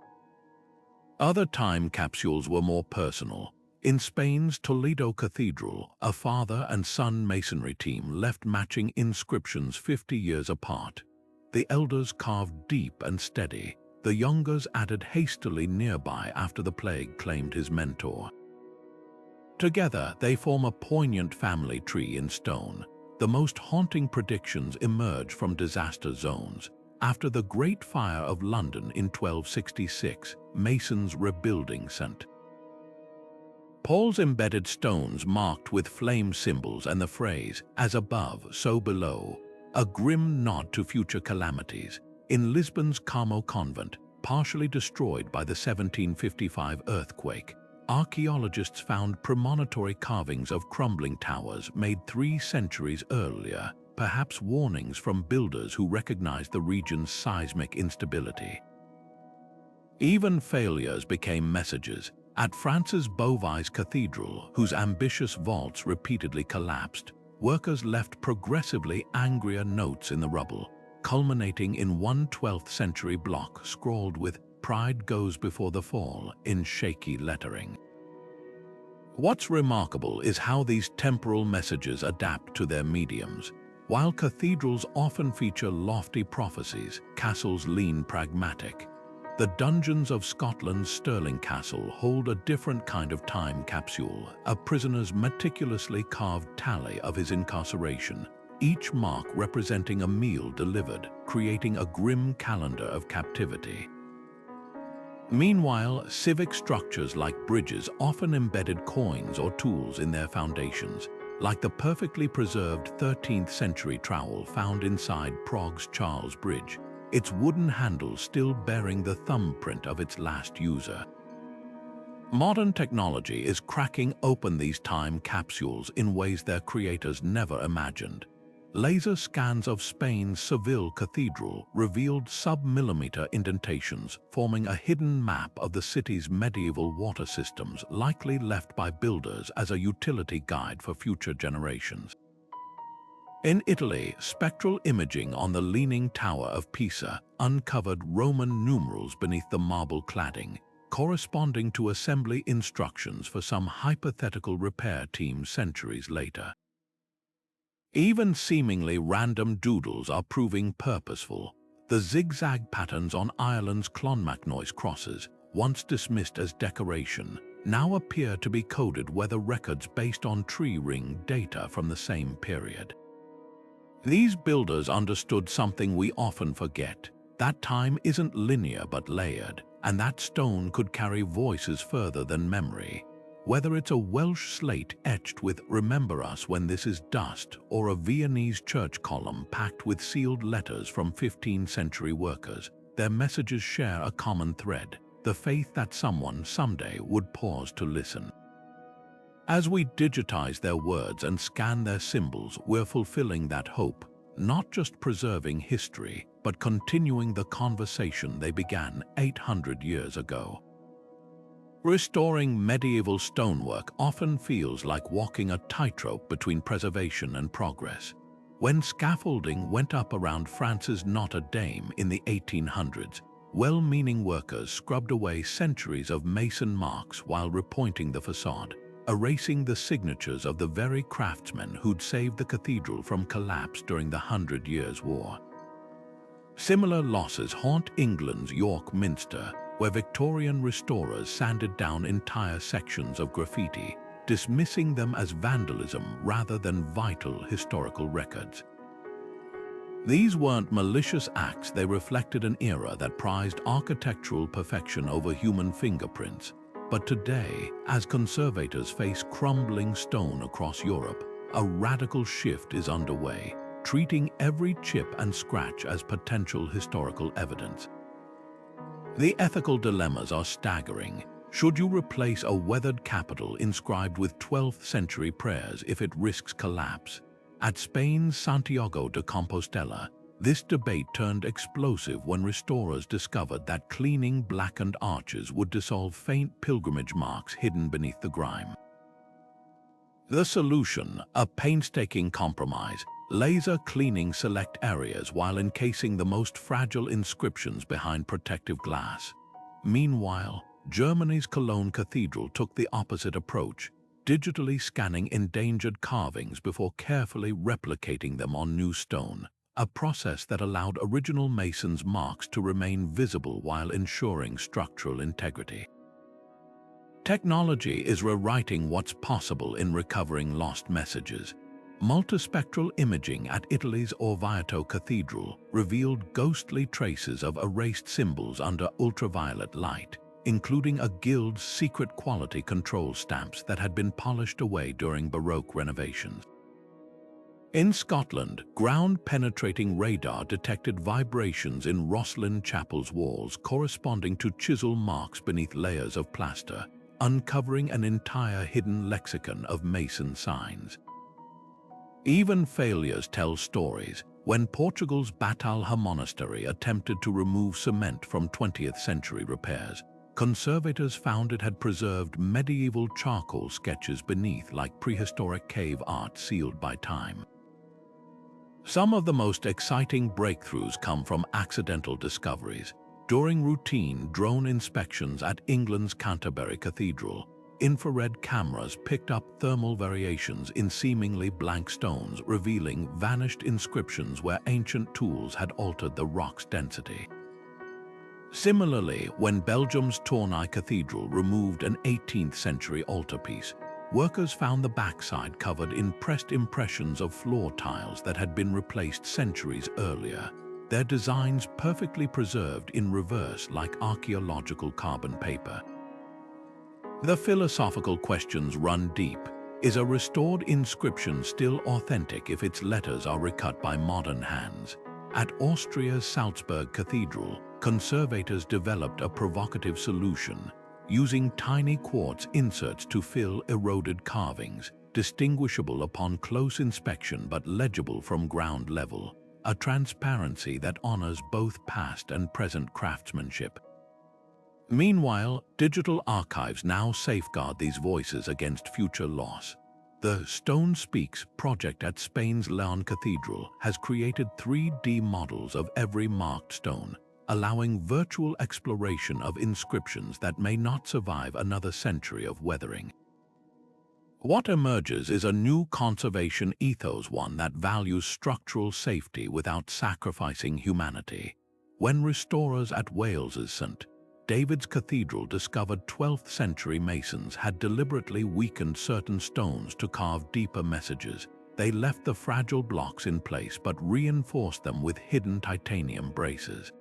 Other time capsules were more personal. In Spain's Toledo Cathedral, a father and son masonry team left matching inscriptions 50 years apart. The elders carved deep and steady, the youngers added hastily nearby after the plague claimed his mentor. Together, they form a poignant family tree in stone. The most haunting predictions emerge from disaster zones. After the Great Fire of London in 1266, masons rebuilding St. Paul's embedded stones marked with flame symbols and the phrase, "as above, so below," a grim nod to future calamities. In Lisbon's Carmel convent, partially destroyed by the 1755 earthquake, archaeologists found premonitory carvings of crumbling towers made 3 centuries earlier, perhaps warnings from builders who recognized the region's seismic instability. Even failures became messages. At France's Beauvais Cathedral, whose ambitious vaults repeatedly collapsed, workers left progressively angrier notes in the rubble, culminating in one 12th century block scrawled with "Pride goes before the fall" in shaky lettering. What's remarkable is how these temporal messages adapt to their mediums. While cathedrals often feature lofty prophecies, castles lean pragmatic. The dungeons of Scotland's Stirling Castle hold a different kind of time capsule, a prisoner's meticulously carved tally of his incarceration, each mark representing a meal delivered, creating a grim calendar of captivity. Meanwhile, civic structures like bridges often embedded coins or tools in their foundations, like the perfectly preserved 13th century trowel found inside Prague's Charles Bridge, its wooden handle still bearing the thumbprint of its last user. Modern technology is cracking open these time capsules in ways their creators never imagined. laser scans of Spain's Seville Cathedral revealed sub-millimeter indentations forming a hidden map of the city's medieval water systems, likely left by builders as a utility guide for future generations. In Italy, spectral imaging on the Leaning Tower of Pisa uncovered Roman numerals beneath the marble cladding, corresponding to assembly instructions for some hypothetical repair team centuries later. Even seemingly random doodles are proving purposeful. The zigzag patterns on Ireland's Clonmacnoise crosses, once dismissed as decoration, now appear to be coded weather records based on tree ring data from the same period. These builders understood something we often forget: that time isn't linear but layered, and that stone could carry voices further than memory. Whether it's a Welsh slate etched with "Remember us when this is dust" or a Viennese church column packed with sealed letters from 15th century workers, their messages share a common thread: the faith that someone someday would pause to listen. As we digitize their words and scan their symbols, we're fulfilling that hope, not just preserving history, but continuing the conversation they began 800 years ago. Restoring medieval stonework often feels like walking a tightrope between preservation and progress. When scaffolding went up around France's Notre Dame in the 1800s, well-meaning workers scrubbed away centuries of mason marks while repointing the facade, erasing the signatures of the very craftsmen who'd saved the cathedral from collapse during the 100 Years' War. Similar losses haunt England's York Minster, where Victorian restorers sanded down entire sections of graffiti, dismissing them as vandalism rather than vital historical records. These weren't malicious acts, they reflected an era that prized architectural perfection over human fingerprints. But today, as conservators face crumbling stone across Europe, a radical shift is underway, treating every chip and scratch as potential historical evidence. The ethical dilemmas are staggering. Should you replace a weathered capital inscribed with 12th century prayers if it risks collapse? At Spain's Santiago de Compostela, this debate turned explosive when restorers discovered that cleaning blackened arches would dissolve faint pilgrimage marks hidden beneath the grime. The solution, a painstaking compromise: laser cleaning select areas while encasing the most fragile inscriptions behind protective glass. Meanwhile, Germany's Cologne Cathedral took the opposite approach, digitally scanning endangered carvings before carefully replicating them on new stone, a process that allowed original masons' marks to remain visible while ensuring structural integrity. Technology is rewriting what's possible in recovering lost messages. Multispectral imaging at Italy's Orvieto Cathedral revealed ghostly traces of erased symbols under ultraviolet light, including a guild's secret quality control stamps that had been polished away during Baroque renovations. In Scotland, ground-penetrating radar detected vibrations in Rosslyn Chapel's walls corresponding to chisel marks beneath layers of plaster, uncovering an entire hidden lexicon of Mason signs. Even failures tell stories. When Portugal's Batalha Monastery attempted to remove cement from 20th century repairs, conservators found it had preserved medieval charcoal sketches beneath like prehistoric cave art sealed by time. Some of the most exciting breakthroughs come from accidental discoveries. During routine drone inspections at England's Canterbury Cathedral, infrared cameras picked up thermal variations in seemingly blank stones, revealing vanished inscriptions where ancient tools had altered the rock's density. Similarly, when Belgium's Tournai Cathedral removed an 18th century altarpiece, workers found the backside covered in pressed impressions of floor tiles that had been replaced centuries earlier, their designs perfectly preserved in reverse like archaeological carbon paper. The philosophical questions run deep. Is a restored inscription still authentic if its letters are recut by modern hands? At Austria's Salzburg Cathedral, conservators developed a provocative solution, using tiny quartz inserts to fill eroded carvings, distinguishable upon close inspection but legible from ground level, a transparency that honors both past and present craftsmanship. Meanwhile, digital archives now safeguard these voices against future loss. The Stone Speaks project at Spain's Leon Cathedral has created 3D models of every marked stone, allowing virtual exploration of inscriptions that may not survive another century of weathering. What emerges is a new conservation ethos, one that values structural safety without sacrificing humanity. When restorers at Wales's St. David's Cathedral discovered 12th century masons had deliberately weakened certain stones to carve deeper messages, they left the fragile blocks in place but reinforced them with hidden titanium braces.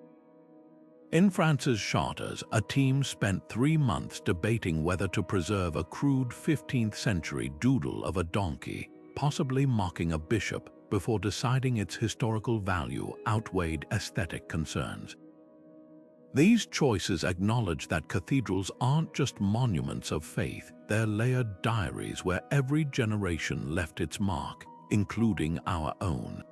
In France's Chartres, a team spent 3 months debating whether to preserve a crude 15th century doodle of a donkey, possibly mocking a bishop, before deciding its historical value outweighed aesthetic concerns. These choices acknowledge that cathedrals aren't just monuments of faith, they're layered diaries where every generation left its mark, including our own.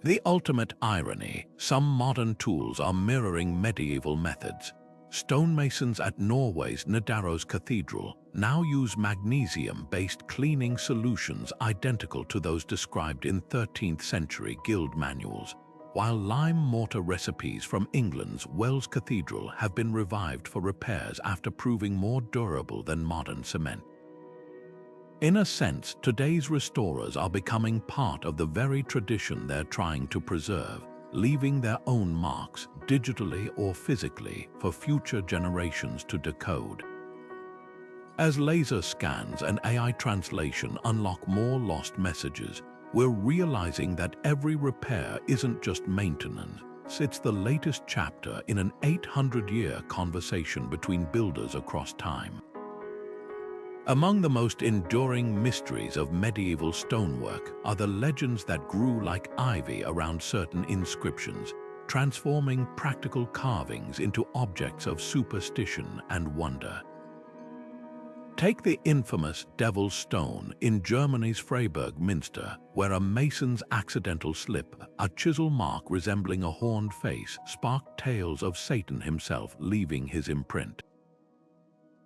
The ultimate irony, some modern tools are mirroring medieval methods. Stonemasons at Norway's Nidaros Cathedral now use magnesium-based cleaning solutions identical to those described in 13th century guild manuals, while lime mortar recipes from England's Wells Cathedral have been revived for repairs after proving more durable than modern cement. In a sense, today's restorers are becoming part of the very tradition they're trying to preserve, leaving their own marks, digitally or physically, for future generations to decode. As laser scans and AI translation unlock more lost messages, we're realizing that every repair isn't just maintenance, it's the latest chapter in an 800-year conversation between builders across time. Among the most enduring mysteries of medieval stonework are the legends that grew like ivy around certain inscriptions, transforming practical carvings into objects of superstition and wonder. Take the infamous Devil's Stone in Germany's Freiburg Minster, where a mason's accidental slip, a chisel mark resembling a horned face, sparked tales of Satan himself leaving his imprint.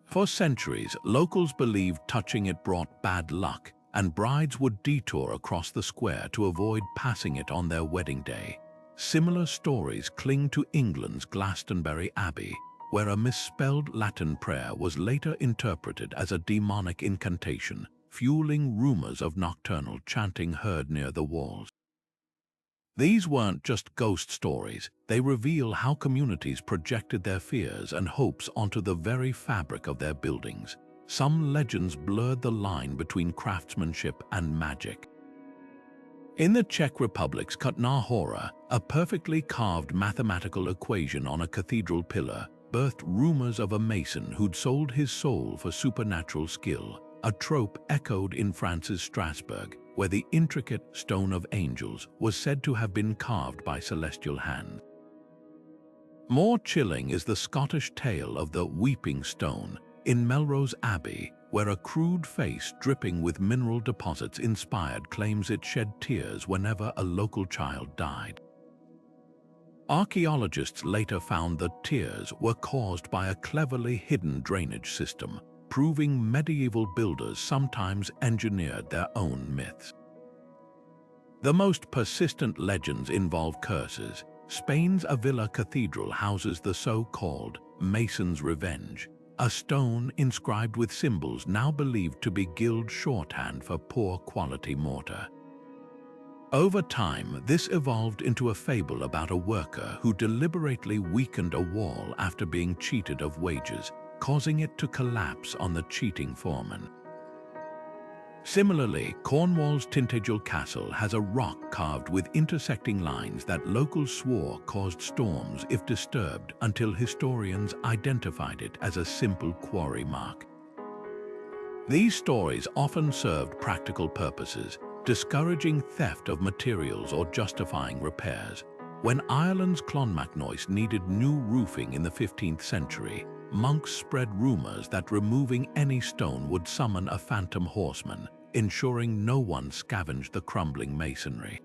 For centuries, locals believed touching it brought bad luck, and brides would detour across the square to avoid passing it on their wedding day. Similar stories cling to England's Glastonbury Abbey, where a misspelled Latin prayer was later interpreted as a demonic incantation, fueling rumors of nocturnal chanting heard near the walls. These weren't just ghost stories, they reveal how communities projected their fears and hopes onto the very fabric of their buildings. Some legends blurred the line between craftsmanship and magic. In the Czech Republic's Kutná Hora, a perfectly carved mathematical equation on a cathedral pillar birthed rumors of a mason who'd sold his soul for supernatural skill, a trope echoed in France's Strasbourg, where the intricate Stone of Angels was said to have been carved by celestial hands. More chilling is the Scottish tale of the Weeping Stone in Melrose Abbey, where a crude face dripping with mineral deposits inspired claims it shed tears whenever a local child died. Archaeologists later found that tears were caused by a cleverly hidden drainage system, proving medieval builders sometimes engineered their own myths. The most persistent legends involve curses. Spain's Avila Cathedral houses the so-called Mason's Revenge, a stone inscribed with symbols now believed to be guild shorthand for poor quality mortar. Over time, this evolved into a fable about a worker who deliberately weakened a wall after being cheated of wages, causing it to collapse on the cheating foreman. Similarly, Cornwall's Tintagel Castle has a rock carved with intersecting lines that locals swore caused storms if disturbed, until historians identified it as a simple quarry mark. These stories often served practical purposes, discouraging theft of materials or justifying repairs. When Ireland's Clonmacnoise needed new roofing in the 15th century, monks spread rumors that removing any stone would summon a phantom horseman, ensuring no one scavenged the crumbling masonry.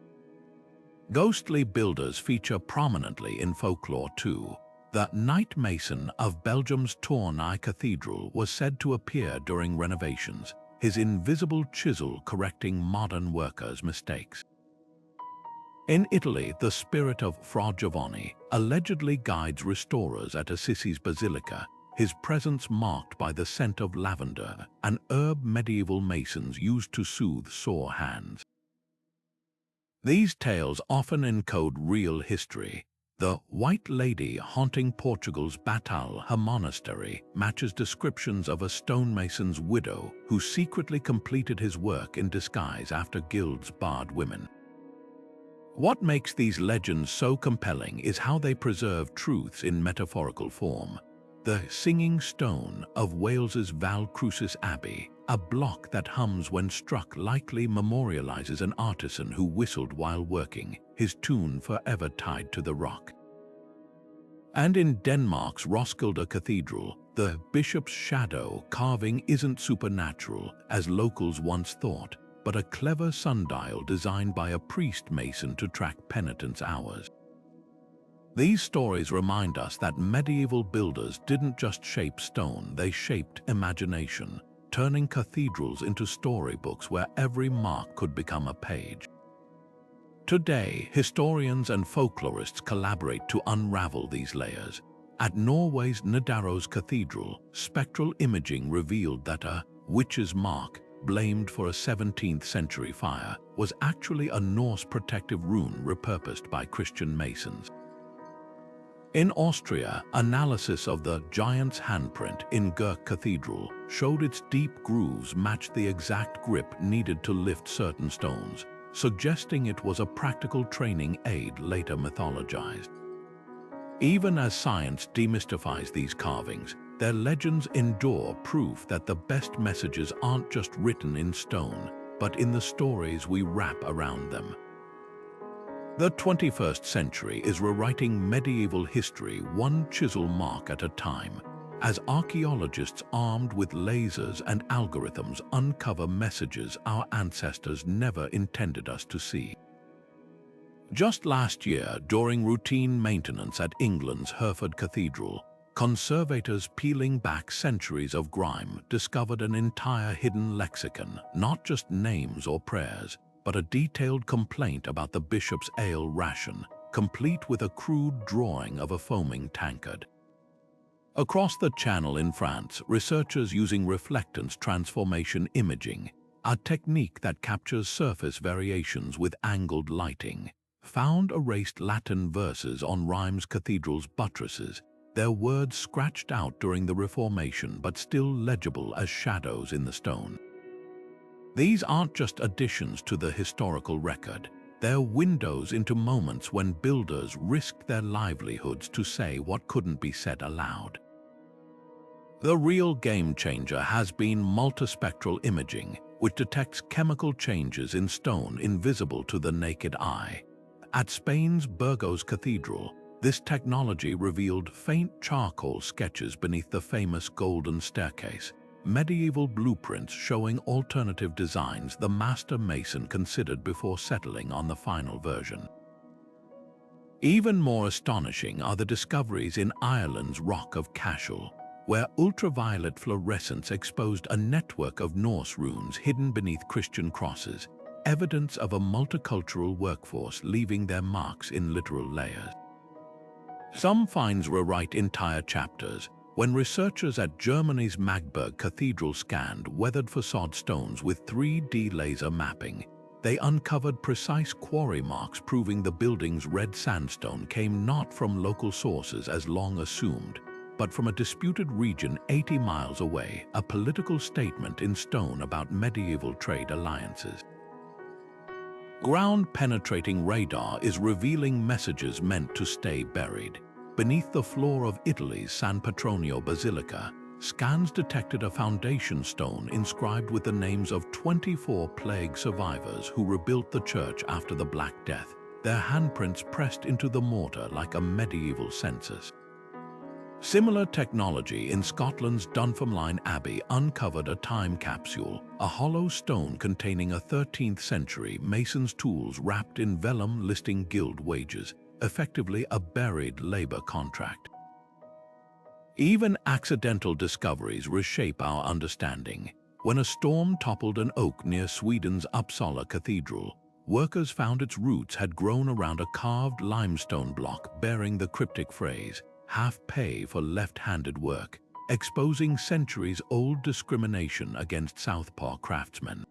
Ghostly builders feature prominently in folklore too. The Knight Mason of Belgium's Tournai Cathedral was said to appear during renovations, his invisible chisel correcting modern workers' mistakes. In Italy, the spirit of Fra Giovanni allegedly guides restorers at Assisi's Basilica, his presence marked by the scent of lavender, an herb medieval masons used to soothe sore hands. These tales often encode real history. The White Lady haunting Portugal's Batalha monastery matches descriptions of a stonemason's widow who secretly completed his work in disguise after guilds barred women. What makes these legends so compelling is how they preserve truths in metaphorical form. The Singing Stone of Wales's Val Crucis Abbey, a block that hums when struck, likely memorializes an artisan who whistled while working, his tune forever tied to the rock. And in Denmark's Roskilde Cathedral, the bishop's shadow carving isn't supernatural, as locals once thought, but a clever sundial designed by a priest mason to track penitents' hours. These stories remind us that medieval builders didn't just shape stone, they shaped imagination, turning cathedrals into storybooks where every mark could become a page. Today, historians and folklorists collaborate to unravel these layers. At Norway's Nidaros Cathedral, spectral imaging revealed that a witch's mark, blamed for a 17th century fire, was actually a Norse protective rune repurposed by Christian masons. In Austria, analysis of the giant's handprint in Gurk Cathedral showed its deep grooves matched the exact grip needed to lift certain stones, suggesting it was a practical training aid later mythologized. Even as science demystifies these carvings, their legends endure proof that the best messages aren't just written in stone, but in the stories we wrap around them. The 21st century is rewriting medieval history one chisel mark at a time, as archaeologists armed with lasers and algorithms uncover messages our ancestors never intended us to see. Just last year, during routine maintenance at England's Hereford Cathedral, conservators peeling back centuries of grime discovered an entire hidden lexicon, not just names or prayers, but a detailed complaint about the bishop's ale ration, complete with a crude drawing of a foaming tankard. Across the Channel in France, researchers using reflectance transformation imaging, a technique that captures surface variations with angled lighting, found erased Latin verses on Rheims Cathedral's buttresses, their words scratched out during the Reformation but still legible as shadows in the stone. These aren't just additions to the historical record, they're windows into moments when builders risked their livelihoods to say what couldn't be said aloud. The real game changer has been multispectral imaging, which detects chemical changes in stone invisible to the naked eye. At Spain's Burgos Cathedral, this technology revealed faint charcoal sketches beneath the famous golden staircase, medieval blueprints showing alternative designs the master mason considered before settling on the final version. Even more astonishing are the discoveries in Ireland's Rock of Cashel, where ultraviolet fluorescence exposed a network of Norse runes hidden beneath Christian crosses, evidence of a multicultural workforce leaving their marks in literal layers. Some finds rewrite entire chapters. When researchers at Germany's Magdeburg Cathedral scanned weathered facade stones with 3D laser mapping, they uncovered precise quarry marks proving the building's red sandstone came not from local sources as long assumed, but from a disputed region 80 miles away, a political statement in stone about medieval trade alliances. Ground-penetrating radar is revealing messages meant to stay buried. Beneath the floor of Italy's San Petronio Basilica, scans detected a foundation stone inscribed with the names of 24 plague survivors who rebuilt the church after the Black Death, their handprints pressed into the mortar like a medieval census. Similar technology in Scotland's Dunfermline Abbey uncovered a time capsule, a hollow stone containing a 13th century mason's tools wrapped in vellum listing guild wages, effectively a buried labor contract. Even accidental discoveries reshape our understanding. When a storm toppled an oak near Sweden's Uppsala Cathedral, workers found its roots had grown around a carved limestone block bearing the cryptic phrase, "half pay for left-handed work," exposing centuries-old discrimination against Southpaw craftsmen.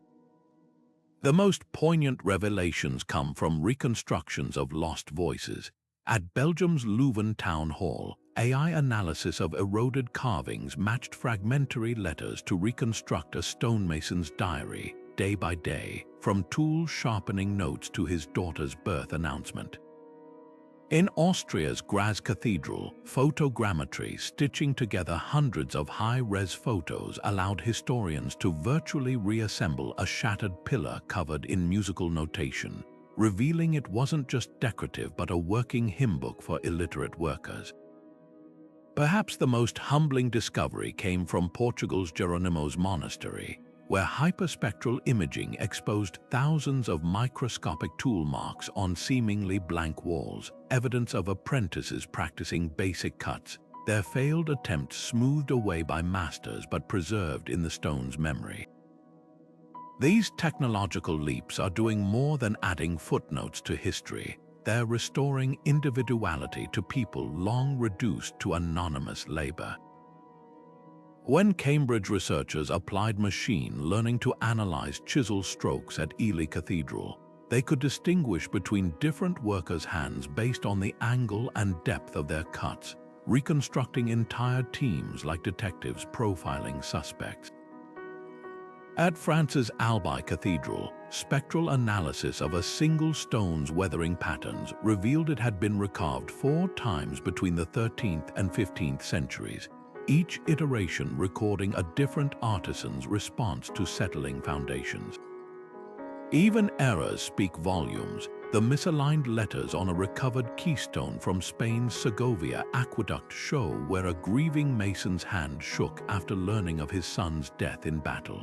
The most poignant revelations come from reconstructions of lost voices. At Belgium's Leuven Town Hall, AI analysis of eroded carvings matched fragmentary letters to reconstruct a stonemason's diary, day by day, from tools sharpening notes to his daughter's birth announcement. In Austria's Graz Cathedral, photogrammetry stitching together hundreds of high-res photos allowed historians to virtually reassemble a shattered pillar covered in musical notation, revealing it wasn't just decorative but a working hymn book for illiterate workers. Perhaps the most humbling discovery came from Portugal's Jerónimos Monastery, where hyperspectral imaging exposed thousands of microscopic tool marks on seemingly blank walls, evidence of apprentices practicing basic cuts, their failed attempts smoothed away by masters but preserved in the stone's memory. These technological leaps are doing more than adding footnotes to history. They're restoring individuality to people long reduced to anonymous labor. When Cambridge researchers applied machine learning to analyze chisel strokes at Ely Cathedral, they could distinguish between different workers' hands based on the angle and depth of their cuts, reconstructing entire teams like detectives profiling suspects. At France's Albi Cathedral, spectral analysis of a single stone's weathering patterns revealed it had been recarved 4 times between the 13th and 15th centuries, each iteration recording a different artisan's response to settling foundations. Even errors speak volumes. The misaligned letters on a recovered keystone from Spain's Segovia aqueduct show where a grieving mason's hand shook after learning of his son's death in battle.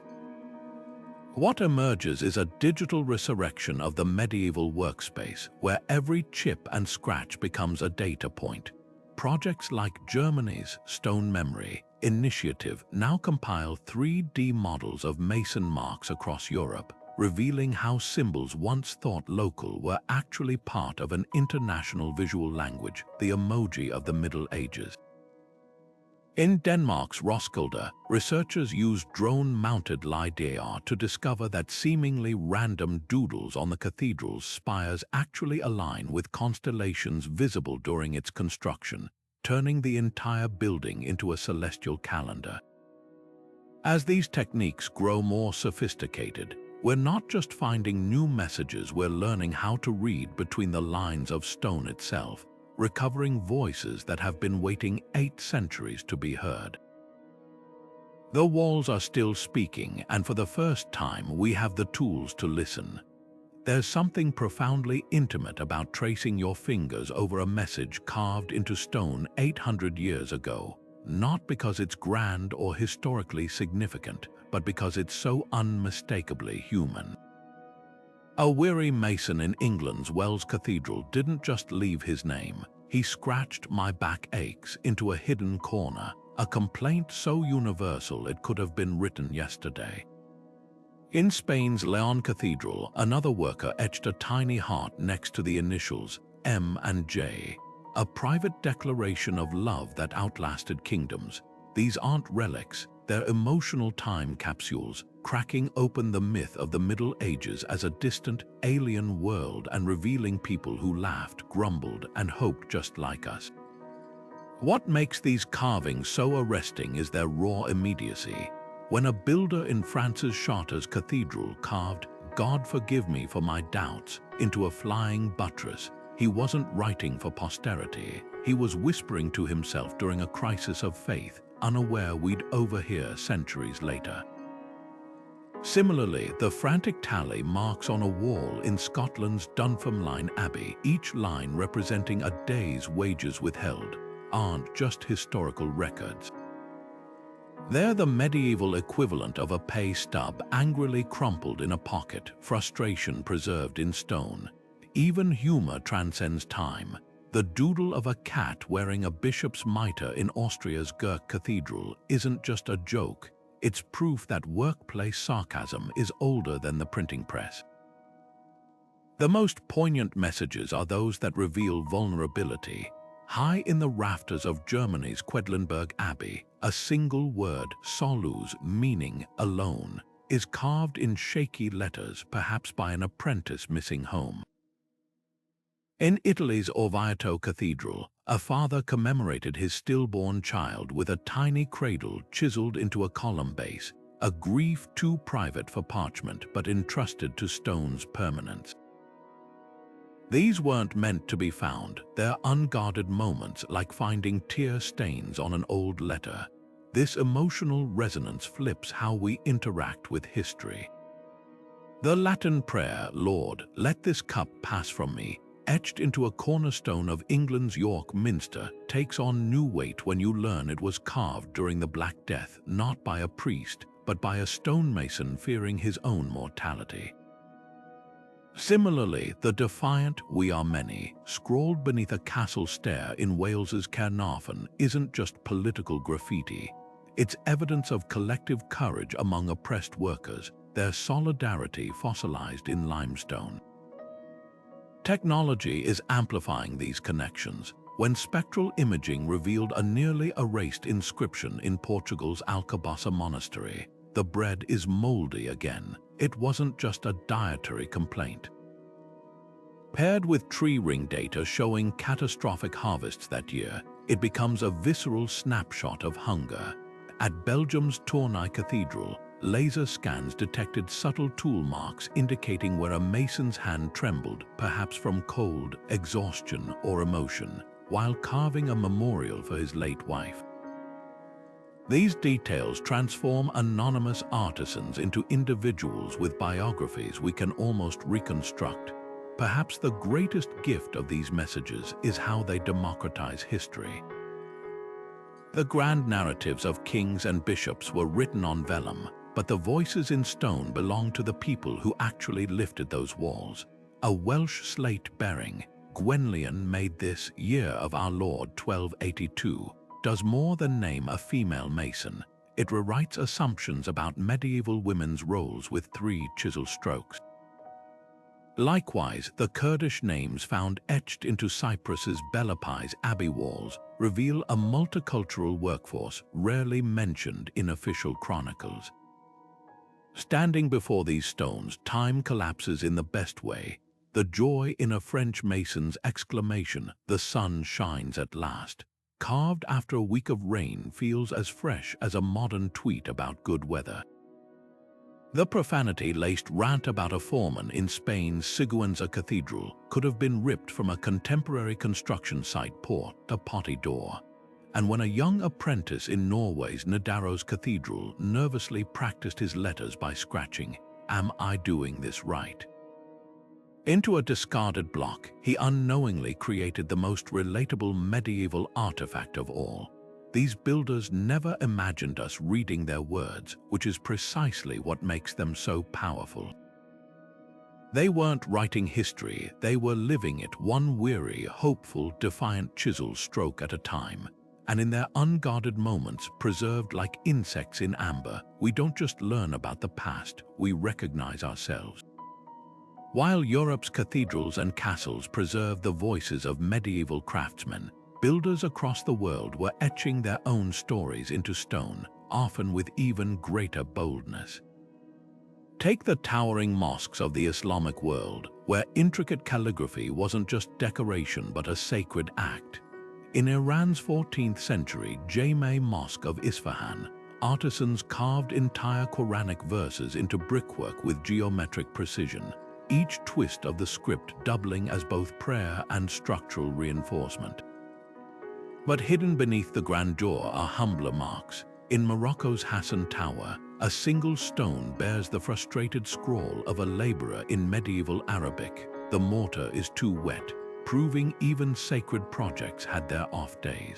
What emerges is a digital resurrection of the medieval workspace, where every chip and scratch becomes a data point. Projects like Germany's Stone Memory initiative now compile 3D models of mason marks across Europe, revealing how symbols once thought local were actually part of an international visual language, the emoji of the Middle Ages. In Denmark's Roskilde, researchers used drone-mounted LiDAR to discover that seemingly random doodles on the cathedral's spires actually align with constellations visible during its construction, turning the entire building into a celestial calendar. As these techniques grow more sophisticated, we're not just finding new messages, we're learning how to read between the lines of stone itself, recovering voices that have been waiting 8 centuries to be heard. The walls are still speaking, and for the first time we have the tools to listen. There's something profoundly intimate about tracing your fingers over a message carved into stone 800 years ago, not because it's grand or historically significant, but because it's so unmistakably human. A weary mason in England's Wells Cathedral didn't just leave his name. He scratched "My back aches" into a hidden corner, a complaint so universal it could have been written yesterday. In Spain's León Cathedral, another worker etched a tiny heart next to the initials M and J, a private declaration of love that outlasted kingdoms. These aren't relics, they're emotional time capsules, cracking open the myth of the Middle Ages as a distant, alien world and revealing people who laughed, grumbled, and hoped just like us. What makes these carvings so arresting is their raw immediacy. When a builder in France's Chartres Cathedral carved "God forgive me for my doubts" into a flying buttress, he wasn't writing for posterity. He was whispering to himself during a crisis of faith, unaware we'd overhear centuries later. Similarly, the frantic tally marks on a wall in Scotland's Dunfermline Abbey, each line representing a day's wages withheld, aren't just historical records. They're the medieval equivalent of a pay stub angrily crumpled in a pocket, frustration preserved in stone. Even humor transcends time. The doodle of a cat wearing a bishop's mitre in Austria's Cathedral isn't just a joke, it's proof that workplace sarcasm is older than the printing press. The most poignant messages are those that reveal vulnerability. High in the rafters of Germany's Quedlinburg Abbey, a single word, solus, meaning alone, is carved in shaky letters, perhaps by an apprentice missing home. In Italy's Orvieto Cathedral, a father commemorated his stillborn child with a tiny cradle chiseled into a column base, a grief too private for parchment but entrusted to stone's permanence. These weren't meant to be found, they're unguarded moments like finding tear stains on an old letter. This emotional resonance flips how we interact with history. The Latin prayer, "Lord, let this cup pass from me," etched into a cornerstone of England's York Minster, takes on new weight when you learn it was carved during the Black Death, not by a priest, but by a stonemason fearing his own mortality. Similarly, the defiant "We are many," scrawled beneath a castle stair in Wales's Caernarfon, isn't just political graffiti. It's evidence of collective courage among oppressed workers, their solidarity fossilized in limestone. Technology is amplifying these connections. When spectral imaging revealed a nearly erased inscription in Portugal's Alcobaça monastery, the bread is moldy again. It wasn't just a dietary complaint. Paired with tree ring data showing catastrophic harvests that year, it becomes a visceral snapshot of hunger. At Belgium's Tournai Cathedral, laser scans detected subtle tool marks indicating where a mason's hand trembled, perhaps from cold, exhaustion, or emotion, while carving a memorial for his late wife. These details transform anonymous artisans into individuals with biographies we can almost reconstruct. Perhaps the greatest gift of these messages is how they democratize history. The grand narratives of kings and bishops were written on vellum, but the voices in stone belong to the people who actually lifted those walls. A Welsh slate bearing, Gwenllian made this year of our Lord 1282, does more than name a female mason. It rewrites assumptions about medieval women's roles with 3 chisel strokes. Likewise, the Kurdish names found etched into Cyprus's Belapais abbey walls reveal a multicultural workforce rarely mentioned in official chronicles. Standing before these stones, time collapses in the best way. The joy in a French mason's exclamation, "The sun shines at last," carved after a week of rain, feels as fresh as a modern tweet about good weather. The profanity-laced rant about a foreman in Spain's Sigüenza Cathedral could have been ripped from a contemporary construction site port, a potty door. And when a young apprentice in Norway's Nidaros Cathedral nervously practiced his letters by scratching, "Am I doing this right?" into a discarded block, he unknowingly created the most relatable medieval artifact of all. These builders never imagined us reading their words, which is precisely what makes them so powerful. They weren't writing history, they were living it, one weary, hopeful, defiant chisel stroke at a time. And in their unguarded moments, preserved like insects in amber, we don't just learn about the past, we recognize ourselves. While Europe's cathedrals and castles preserved the voices of medieval craftsmen, builders across the world were etching their own stories into stone, often with even greater boldness. Take the towering mosques of the Islamic world, where intricate calligraphy wasn't just decoration but a sacred act. In Iran's 14th century Jame Mosque of Isfahan, artisans carved entire Quranic verses into brickwork with geometric precision, each twist of the script doubling as both prayer and structural reinforcement. But hidden beneath the grandeur are humbler marks. In Morocco's Hassan Tower, a single stone bears the frustrated scrawl of a laborer in medieval Arabic. The mortar is too wet, proving even sacred projects had their off days.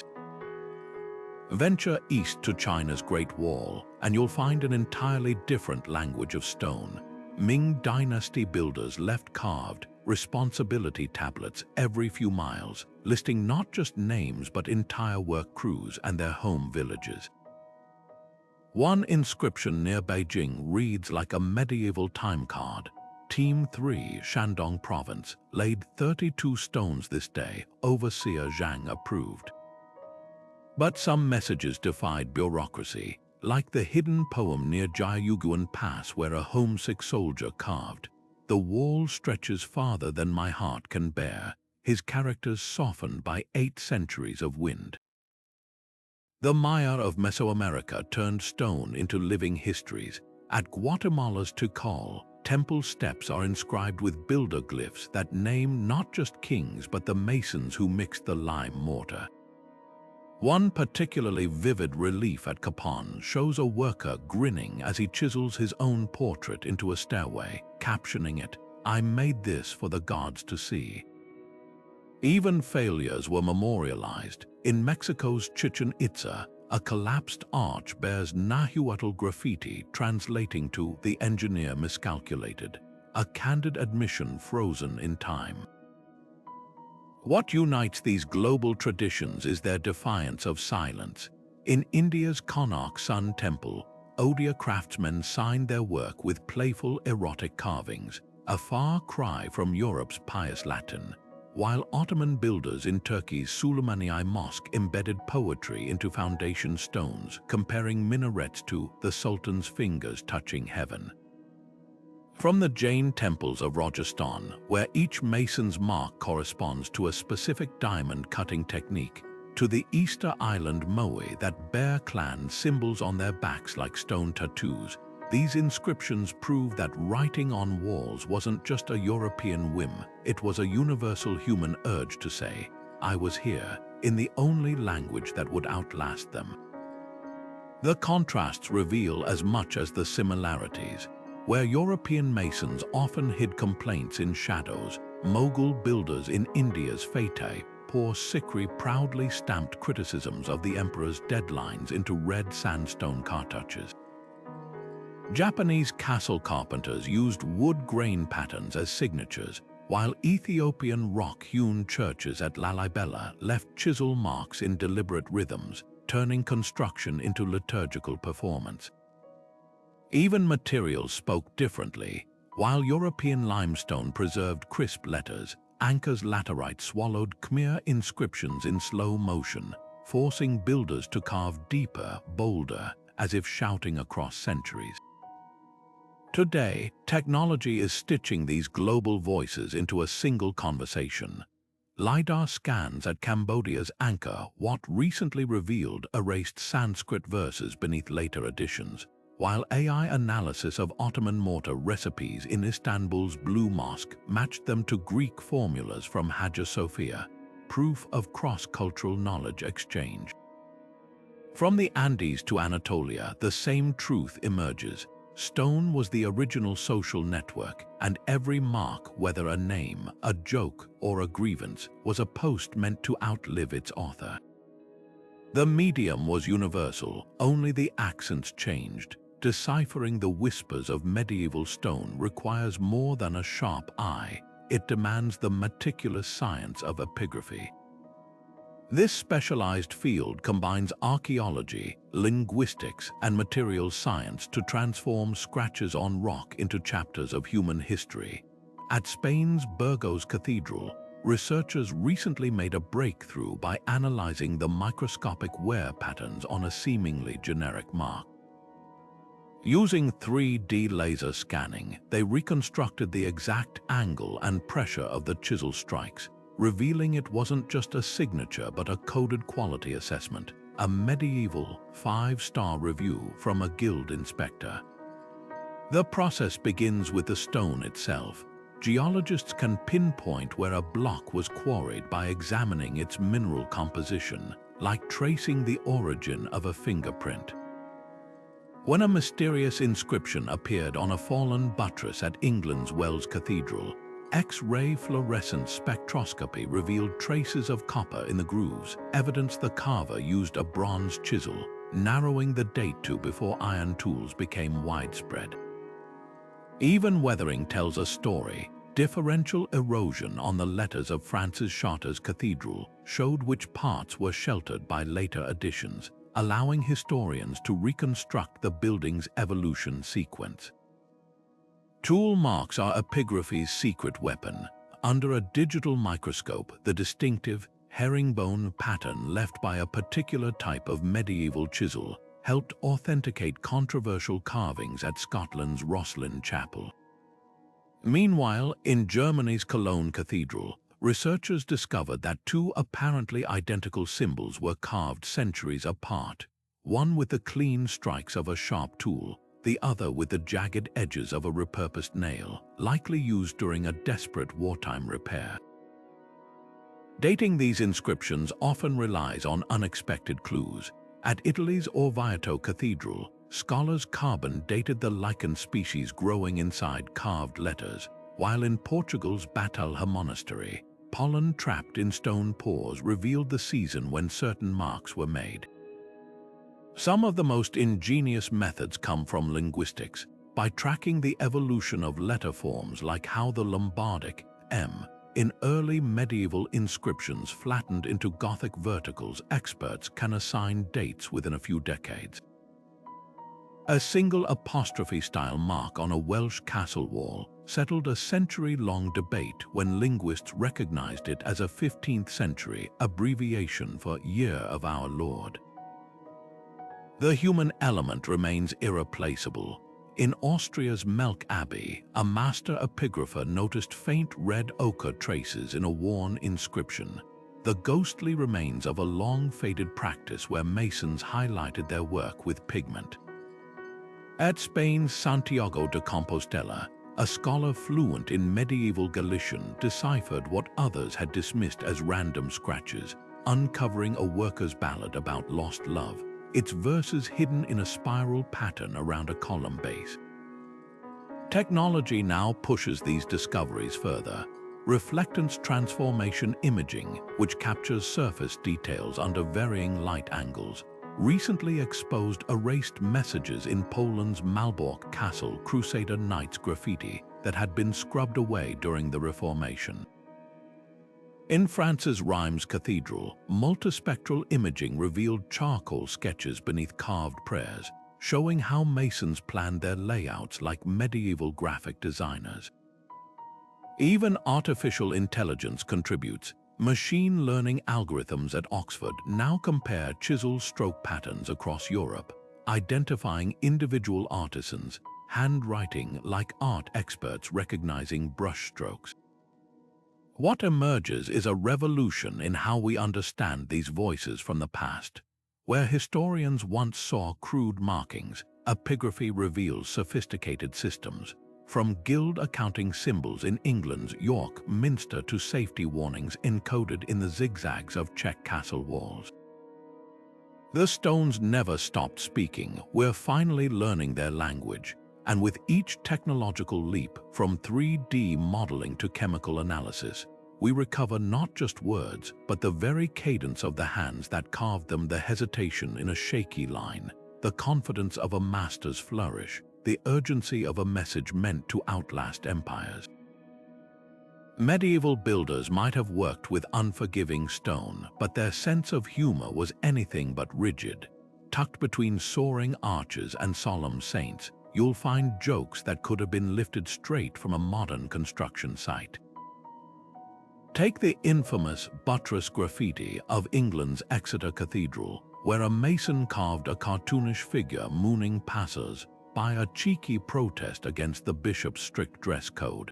Venture east to China's Great Wall, and you'll find an entirely different language of stone. Ming Dynasty builders left carved responsibility tablets every few miles, listing not just names but entire work crews and their home villages. One inscription near Beijing reads like a medieval time card. Team 3, Shandong Province, laid 32 stones this day, Overseer Zhang approved. But some messages defied bureaucracy, like the hidden poem near Jiayuguan Pass where a homesick soldier carved, "The wall stretches farther than my heart can bear," his characters softened by 8 centuries of wind. The Maya of Mesoamerica turned stone into living histories. At Guatemala's Tikal, temple steps are inscribed with builder glyphs that name not just kings but the masons who mixed the lime mortar. One particularly vivid relief at Capon shows a worker grinning as he chisels his own portrait into a stairway, captioning it, "I made this for the gods to see." Even failures were memorialized. In Mexico's Chichen Itza, a collapsed arch bears Nahuatl graffiti translating to "the engineer miscalculated," a candid admission frozen in time. What unites these global traditions is their defiance of silence. In India's Konark Sun Temple, Odia craftsmen signed their work with playful erotic carvings, a far cry from Europe's pious Latin, while Ottoman builders in Turkey's Süleymaniye Mosque embedded poetry into foundation stones, comparing minarets to "the Sultan's fingers touching heaven." From the Jain temples of Rajasthan, where each mason's mark corresponds to a specific diamond-cutting technique, to the Easter Island moe that bear clan symbols on their backs like stone tattoos, these inscriptions prove that writing on walls wasn't just a European whim, it was a universal human urge to say, "I was here," in the only language that would outlast them. The contrasts reveal as much as the similarities. Where European masons often hid complaints in shadows, Mughal builders in India's Fateh pour Sikri proudly stamped criticisms of the emperor's deadlines into red sandstone cartouches. Japanese castle carpenters used wood grain patterns as signatures, while Ethiopian rock-hewn churches at Lalibela left chisel marks in deliberate rhythms, turning construction into liturgical performance. Even materials spoke differently. While European limestone preserved crisp letters, Anka's laterite swallowed Khmer inscriptions in slow motion, forcing builders to carve deeper, bolder, as if shouting across centuries. Today, technology is stitching these global voices into a single conversation. LiDAR scans at Cambodia's Angkor Wat recently revealed erased Sanskrit verses beneath later editions, while AI analysis of Ottoman mortar recipes in Istanbul's Blue Mosque matched them to Greek formulas from Hagia Sophia, proof of cross-cultural knowledge exchange. From the Andes to Anatolia, the same truth emerges. Stone was the original social network, and every mark, whether a name, a joke, or a grievance, was a post meant to outlive its author. The medium was universal, only the accents changed. Deciphering the whispers of medieval stone requires more than a sharp eye. It demands the meticulous science of epigraphy. This specialized field combines archaeology, linguistics, and materials science to transform scratches on rock into chapters of human history. At Spain's Burgos Cathedral, researchers recently made a breakthrough by analyzing the microscopic wear patterns on a seemingly generic mark. Using 3D laser scanning, they reconstructed the exact angle and pressure of the chisel strikes, revealing it wasn't just a signature but a coded quality assessment, a medieval 5-star review from a guild inspector. The process begins with the stone itself. Geologists can pinpoint where a block was quarried by examining its mineral composition, like tracing the origin of a fingerprint. When a mysterious inscription appeared on a fallen buttress at England's Wells Cathedral, X-ray fluorescence spectroscopy revealed traces of copper in the grooves, evidence the carver used a bronze chisel, narrowing the date to before iron tools became widespread. Even weathering tells a story. Differential erosion on the letters of Francis Chartres' Cathedral showed which parts were sheltered by later additions, allowing historians to reconstruct the building's evolution sequence. Tool marks are epigraphy's secret weapon. Under a digital microscope, the distinctive herringbone pattern left by a particular type of medieval chisel helped authenticate controversial carvings at Scotland's Rosslyn Chapel. Meanwhile, in Germany's Cologne Cathedral, researchers discovered that two apparently identical symbols were carved centuries apart, one with the clean strikes of a sharp tool, the other with the jagged edges of a repurposed nail, likely used during a desperate wartime repair. Dating these inscriptions often relies on unexpected clues. At Italy's Orvieto Cathedral, scholars carbon dated the lichen species growing inside carved letters, while in Portugal's Batalha Monastery, pollen trapped in stone pores revealed the season when certain marks were made. Some of the most ingenious methods come from linguistics, by tracking the evolution of letter forms like how the Lombardic M in early medieval inscriptions flattened into Gothic verticals. Experts can assign dates within a few decades. A single apostrophe-style mark on a Welsh castle wall settled a century-long debate when linguists recognized it as a 15th-century abbreviation for Year of Our Lord. The human element remains irreplaceable. In Austria's Melk Abbey, a master epigrapher noticed faint red ochre traces in a worn inscription, the ghostly remains of a long-faded practice where masons highlighted their work with pigment. At Spain's Santiago de Compostela, a scholar fluent in medieval Galician deciphered what others had dismissed as random scratches, uncovering a worker's ballad about lost love, its verses hidden in a spiral pattern around a column base. Technology now pushes these discoveries further. Reflectance transformation imaging, which captures surface details under varying light angles, recently exposed erased messages in Poland's Malbork Castle Crusader Knights graffiti that had been scrubbed away during the Reformation. In France's Reims Cathedral, multispectral imaging revealed charcoal sketches beneath carved prayers, showing how masons planned their layouts like medieval graphic designers. Even artificial intelligence contributes. Machine learning algorithms at Oxford now compare chisel stroke patterns across Europe, identifying individual artisans, handwriting like art experts recognizing brush strokes. What emerges is a revolution in how we understand these voices from the past. Where historians once saw crude markings, epigraphy reveals sophisticated systems. From guild accounting symbols in England's York Minster to safety warnings encoded in the zigzags of Czech castle walls. The stones never stopped speaking. We're finally learning their language, and with each technological leap, from 3D modeling to chemical analysis, we recover not just words, but the very cadence of the hands that carved them, the hesitation in a shaky line, the confidence of a master's flourish, the urgency of a message meant to outlast empires. Medieval builders might have worked with unforgiving stone, but their sense of humor was anything but rigid. Tucked between soaring arches and solemn saints, you'll find jokes that could have been lifted straight from a modern construction site. Take the infamous buttress graffiti of England's Exeter Cathedral, where a mason carved a cartoonish figure mooning passers by a cheeky protest against the bishop's strict dress code.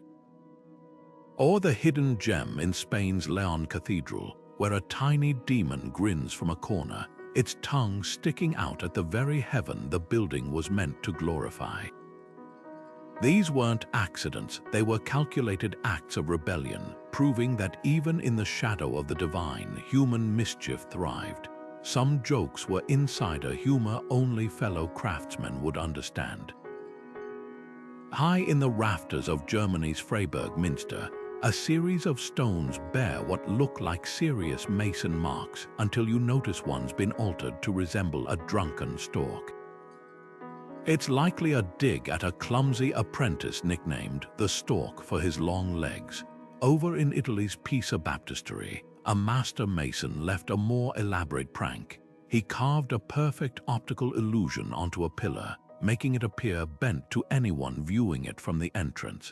Or the hidden gem in Spain's Leon Cathedral, where a tiny demon grins from a corner, its tongue sticking out at the very heaven the building was meant to glorify. These weren't accidents, they were calculated acts of rebellion, proving that even in the shadow of the divine, human mischief thrived. Some jokes were insider humor only fellow craftsmen would understand. High in the rafters of Germany's Freiburg Minster, A series of stones bear what look like serious mason marks until you notice one's been altered to resemble a drunken stork. It's likely a dig at a clumsy apprentice nicknamed the Stork for his long legs. Over in Italy's Pisa Baptistery, a master mason left a more elaborate prank. He carved a perfect optical illusion onto a pillar, making it appear bent to anyone viewing it from the entrance.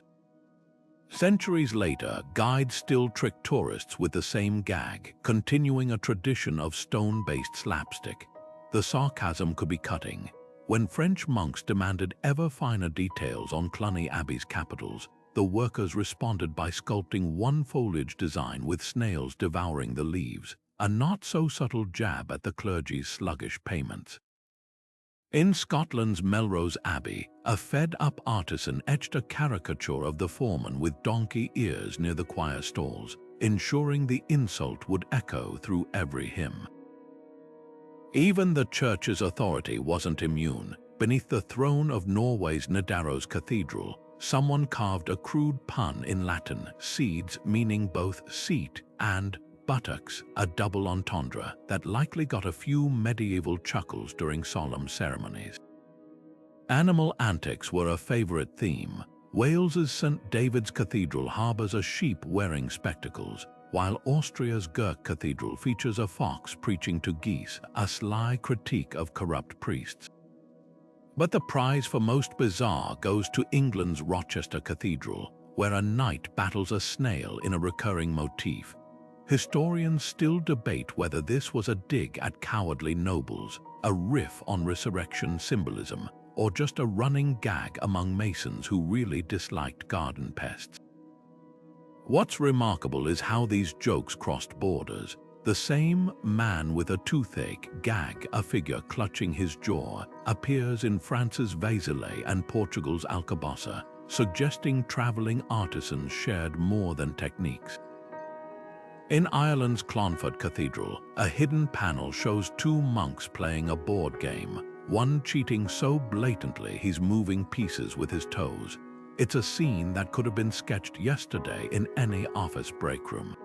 Centuries later, guides still trick tourists with the same gag, continuing a tradition of stone-based slapstick. The sarcasm could be cutting. When French monks demanded ever finer details on Cluny Abbey's capitals, the workers responded by sculpting one foliage design with snails devouring the leaves, a not-so-subtle jab at the clergy's sluggish payments. In Scotland's Melrose Abbey, a fed-up artisan etched a caricature of the foreman with donkey ears near the choir stalls, ensuring the insult would echo through every hymn. Even the church's authority wasn't immune. Beneath the throne of Norway's Nidaros Cathedral, someone carved a crude pun in Latin, seeds meaning both seat and buttocks, a double entendre that likely got a few medieval chuckles during solemn ceremonies. Animal antics were a favorite theme. Wales's St. David's Cathedral harbors a sheep wearing spectacles, while Austria's Gurk Cathedral features a fox preaching to geese, a sly critique of corrupt priests. But the prize for most bizarre goes to England's Rochester Cathedral, where a knight battles a snail in a recurring motif. Historians still debate whether this was a dig at cowardly nobles, a riff on resurrection symbolism, or just a running gag among masons who really disliked garden pests. What's remarkable is how these jokes crossed borders. The same man with a toothache gag, a figure clutching his jaw, appears in France's Vézelay and Portugal's Alcobaça, suggesting traveling artisans shared more than techniques. In Ireland's Clonfert Cathedral, a hidden panel shows two monks playing a board game, one cheating so blatantly he's moving pieces with his toes. It's a scene that could have been sketched yesterday in any office breakroom.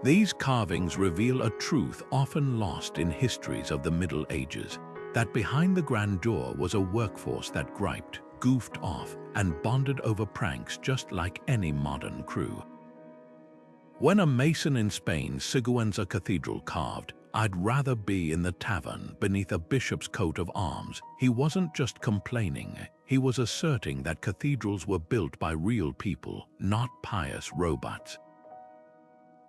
These carvings reveal a truth often lost in histories of the Middle Ages, that behind the grandeur was a workforce that griped, goofed off, and bonded over pranks just like any modern crew. When a mason in Spain's Sigüenza Cathedral carved, "I'd rather be in the tavern beneath a bishop's coat of arms," he wasn't just complaining, he was asserting that cathedrals were built by real people, not pious robots.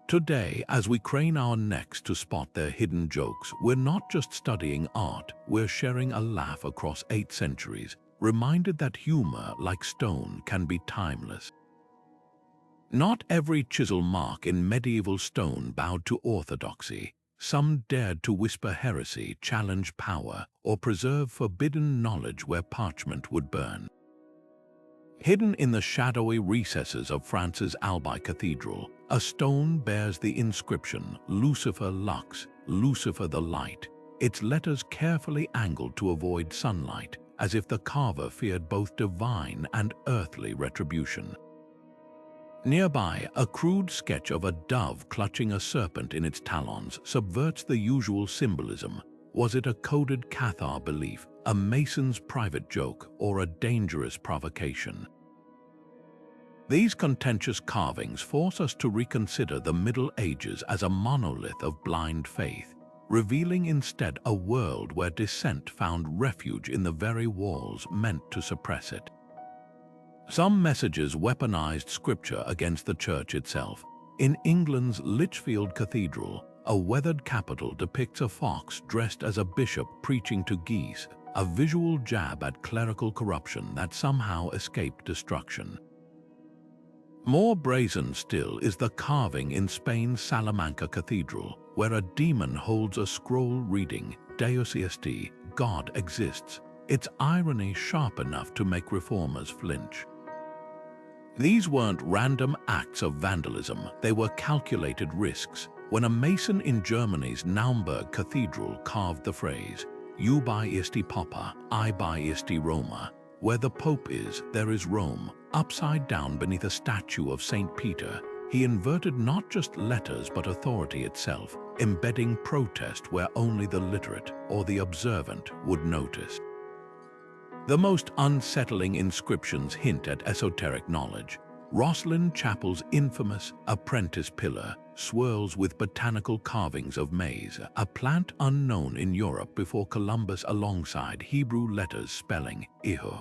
Today, as we crane our necks to spot their hidden jokes, we're not just studying art, we're sharing a laugh across 8 centuries, reminded that humor, like stone, can be timeless. Not every chisel mark in medieval stone bowed to orthodoxy. Some dared to whisper heresy, challenge power, or preserve forbidden knowledge where parchment would burn. Hidden in the shadowy recesses of France's Albi Cathedral, a stone bears the inscription Lucifer Lux, Lucifer the Light, its letters carefully angled to avoid sunlight, as if the carver feared both divine and earthly retribution. Nearby, a crude sketch of a dove clutching a serpent in its talons subverts the usual symbolism. Was it a coded Cathar belief, a mason's private joke, or a dangerous provocation? These contentious carvings force us to reconsider the Middle Ages as a monolith of blind faith, revealing instead a world where dissent found refuge in the very walls meant to suppress it. Some messages weaponized scripture against the church itself. In England's Lichfield Cathedral, a weathered capital depicts a fox dressed as a bishop preaching to geese, a visual jab at clerical corruption that somehow escaped destruction. More brazen still is the carving in Spain's Salamanca Cathedral, where a demon holds a scroll reading, Deus Esti, God exists, its irony sharp enough to make reformers flinch. These weren't random acts of vandalism, they were calculated risks. When a mason in Germany's Naumburg Cathedral carved the phrase, "You by isti Papa, I by isti Roma," Where the Pope is, there is Rome. Upside down beneath a statue of St. Peter, he inverted not just letters but authority itself, embedding protest where only the literate or the observant would notice. The most unsettling inscriptions hint at esoteric knowledge. Rosslyn Chapel's infamous apprentice pillar swirls with botanical carvings of maize, a plant unknown in Europe before Columbus, alongside Hebrew letters spelling Ihu.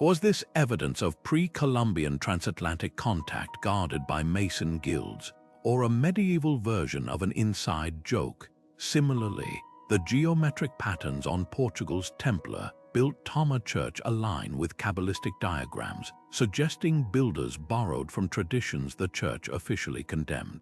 Was this evidence of pre-Columbian transatlantic contact guarded by Mason guilds, or a medieval version of an inside joke? Similarly, the geometric patterns on Portugal's Templar built Toma Church align with Kabbalistic diagrams, suggesting builders borrowed from traditions the church officially condemned.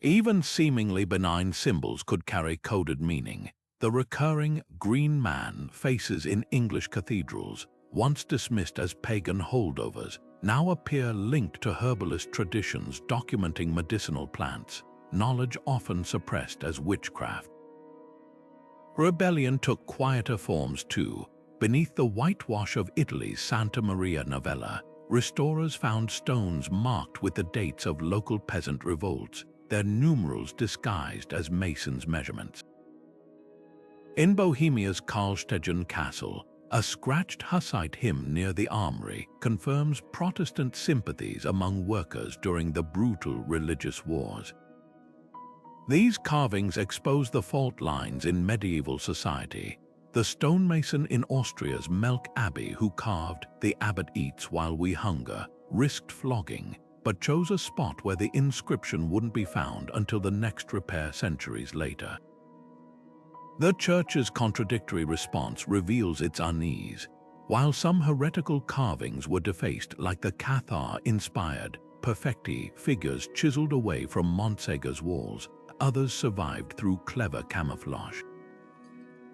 Even seemingly benign symbols could carry coded meaning. The recurring green man faces in English cathedrals, once dismissed as pagan holdovers, now appear linked to herbalist traditions documenting medicinal plants, knowledge often suppressed as witchcraft. Rebellion took quieter forms too. Beneath the whitewash of Italy's Santa Maria Novella, restorers found stones marked with the dates of local peasant revolts, their numerals disguised as masons' measurements. In Bohemia's Karlstegen Castle, a scratched Hussite hymn near the armory confirms Protestant sympathies among workers during the brutal religious wars. These carvings expose the fault lines in medieval society. The stonemason in Austria's Melk Abbey who carved "The abbot eats while we hunger" risked flogging, but chose a spot where the inscription wouldn't be found until the next repair centuries later. The church's contradictory response reveals its unease. While some heretical carvings were defaced, like the Cathar-inspired Perfecti figures chiseled away from Montsega's walls, others survived through clever camouflage.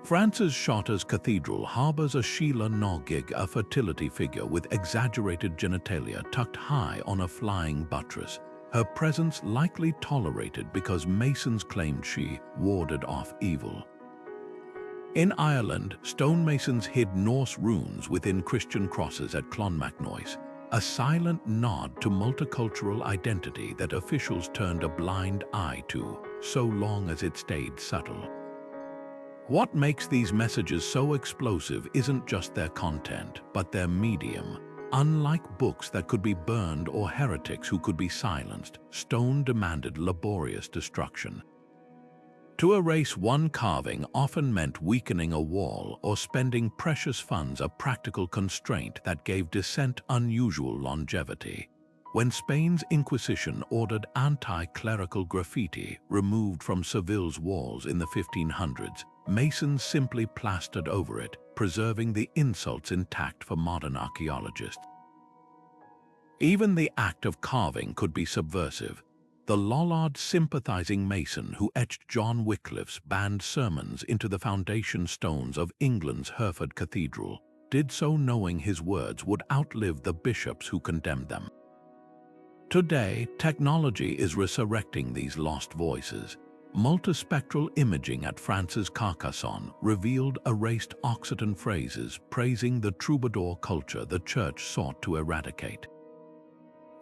France's Chartres Cathedral harbors a Sheila Nogig, a fertility figure with exaggerated genitalia tucked high on a flying buttress, her presence likely tolerated because Masons claimed she warded off evil. In Ireland, stonemasons hid Norse runes within Christian crosses at Clonmacnoise, a silent nod to multicultural identity that officials turned a blind eye to, so long as it stayed subtle. What makes these messages so explosive isn't just their content, but their medium. Unlike books that could be burned or heretics who could be silenced, stone demanded laborious destruction. To erase one carving often meant weakening a wall or spending precious funds, a practical constraint that gave Dissent unusual longevity. When Spain's Inquisition ordered anti-clerical graffiti removed from Seville's walls in the 1500s, Masons simply plastered over it, preserving the insults intact for modern archaeologists. Even the act of carving could be subversive. The Lollard sympathizing Mason who etched John Wycliffe's banned sermons into the foundation stones of England's Hereford Cathedral did so knowing his words would outlive the bishops who condemned them. Today, technology is resurrecting these lost voices. Multispectral imaging at France's Carcassonne revealed erased Occitan phrases praising the troubadour culture the church sought to eradicate.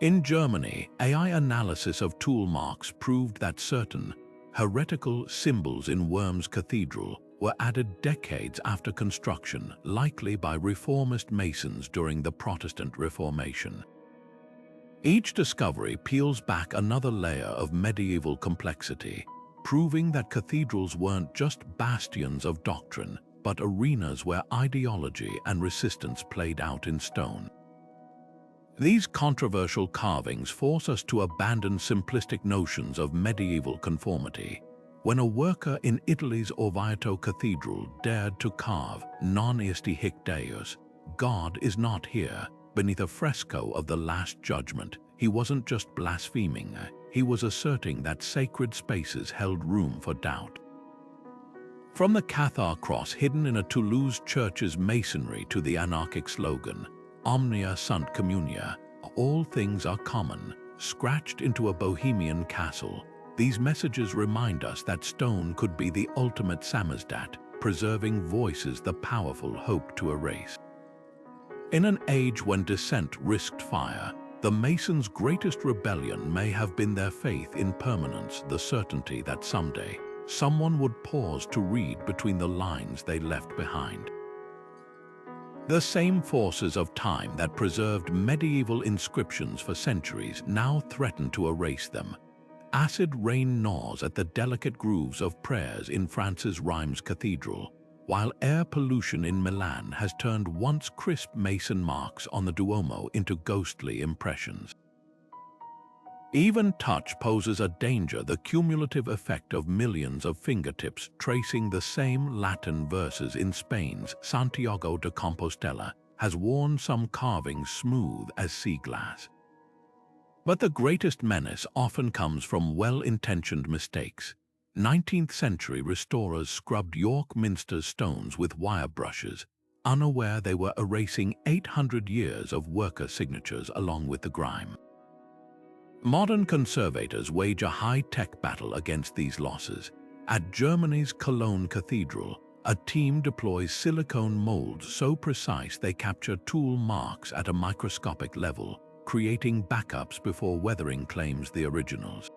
In Germany, AI analysis of tool marks proved that certain heretical symbols in Worms Cathedral were added decades after construction, likely by reformist Masons during the Protestant Reformation. Each discovery peels back another layer of medieval complexity, proving that cathedrals weren't just bastions of doctrine, but arenas where ideology and resistance played out in stone. These controversial carvings force us to abandon simplistic notions of medieval conformity. When a worker in Italy's Orvieto Cathedral dared to carve "Non isti hic Deus," God is not here, beneath a fresco of the Last Judgment, he wasn't just blaspheming, he was asserting that sacred spaces held room for doubt. From the Cathar cross hidden in a Toulouse church's masonry to the anarchic slogan, Omnia sunt communia, all things are common, scratched into a Bohemian castle, these messages remind us that stone could be the ultimate samizdat, preserving voices the powerful hope to erase. In an age when dissent risked fire, the Masons' greatest rebellion may have been their faith in permanence, the certainty that someday someone would pause to read between the lines they left behind. The same forces of time that preserved medieval inscriptions for centuries now threaten to erase them. Acid rain gnaws at the delicate grooves of prayers in France's Rheims Cathedral, while air pollution in Milan has turned once crisp Mason marks on the Duomo into ghostly impressions. Even touch poses a danger, the cumulative effect of millions of fingertips tracing the same Latin verses in Spain's Santiago de Compostela has worn some carvings smooth as sea glass. But the greatest menace often comes from well-intentioned mistakes. 19th century restorers scrubbed York Minster's stones with wire brushes, unaware they were erasing 800 years of worker signatures along with the grime. Modern conservators wage a high-tech battle against these losses. At Germany's Cologne Cathedral, a team deploys silicone molds so precise they capture tool marks at a microscopic level, creating backups before weathering claims the originals.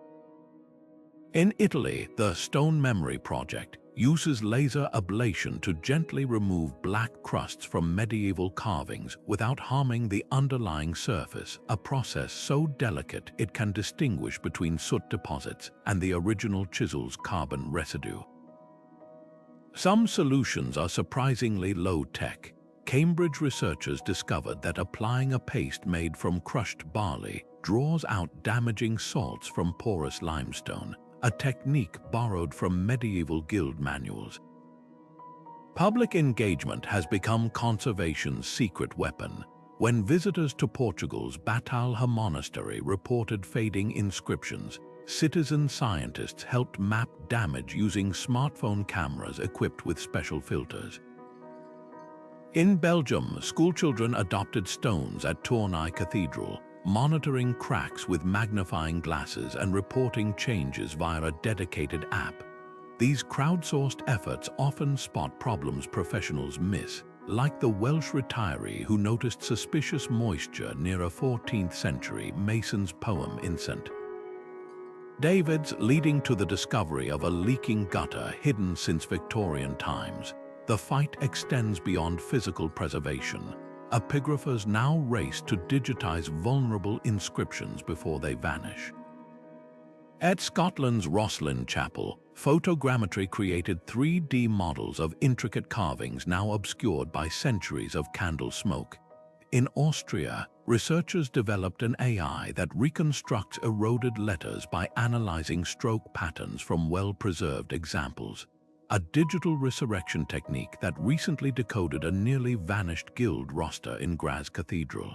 In Italy, the Stone Memory Project uses laser ablation to gently remove black crusts from medieval carvings without harming the underlying surface, a process so delicate it can distinguish between soot deposits and the original chisel's carbon residue. Some solutions are surprisingly low-tech. Cambridge researchers discovered that applying a paste made from crushed barley draws out damaging salts from porous limestone, a technique borrowed from medieval guild manuals. Public engagement has become conservation's secret weapon. When visitors to Portugal's Batalha Monastery reported fading inscriptions, citizen scientists helped map damage using smartphone cameras equipped with special filters. In Belgium, schoolchildren adopted stones at Tournai Cathedral, monitoring cracks with magnifying glasses and reporting changes via a dedicated app. These crowdsourced efforts often spot problems professionals miss, like the Welsh retiree who noticed suspicious moisture near a 14th century Mason's poem Dissent. David's leading to the discovery of a leaking gutter hidden since Victorian times. The fight extends beyond physical preservation. Epigraphers now race to digitize vulnerable inscriptions before they vanish. At Scotland's Rosslyn Chapel, photogrammetry created 3D models of intricate carvings now obscured by centuries of candle smoke. In Austria, researchers developed an AI that reconstructs eroded letters by analyzing stroke patterns from well-preserved examples, a digital resurrection technique that recently decoded a nearly vanished guild roster in Graz Cathedral.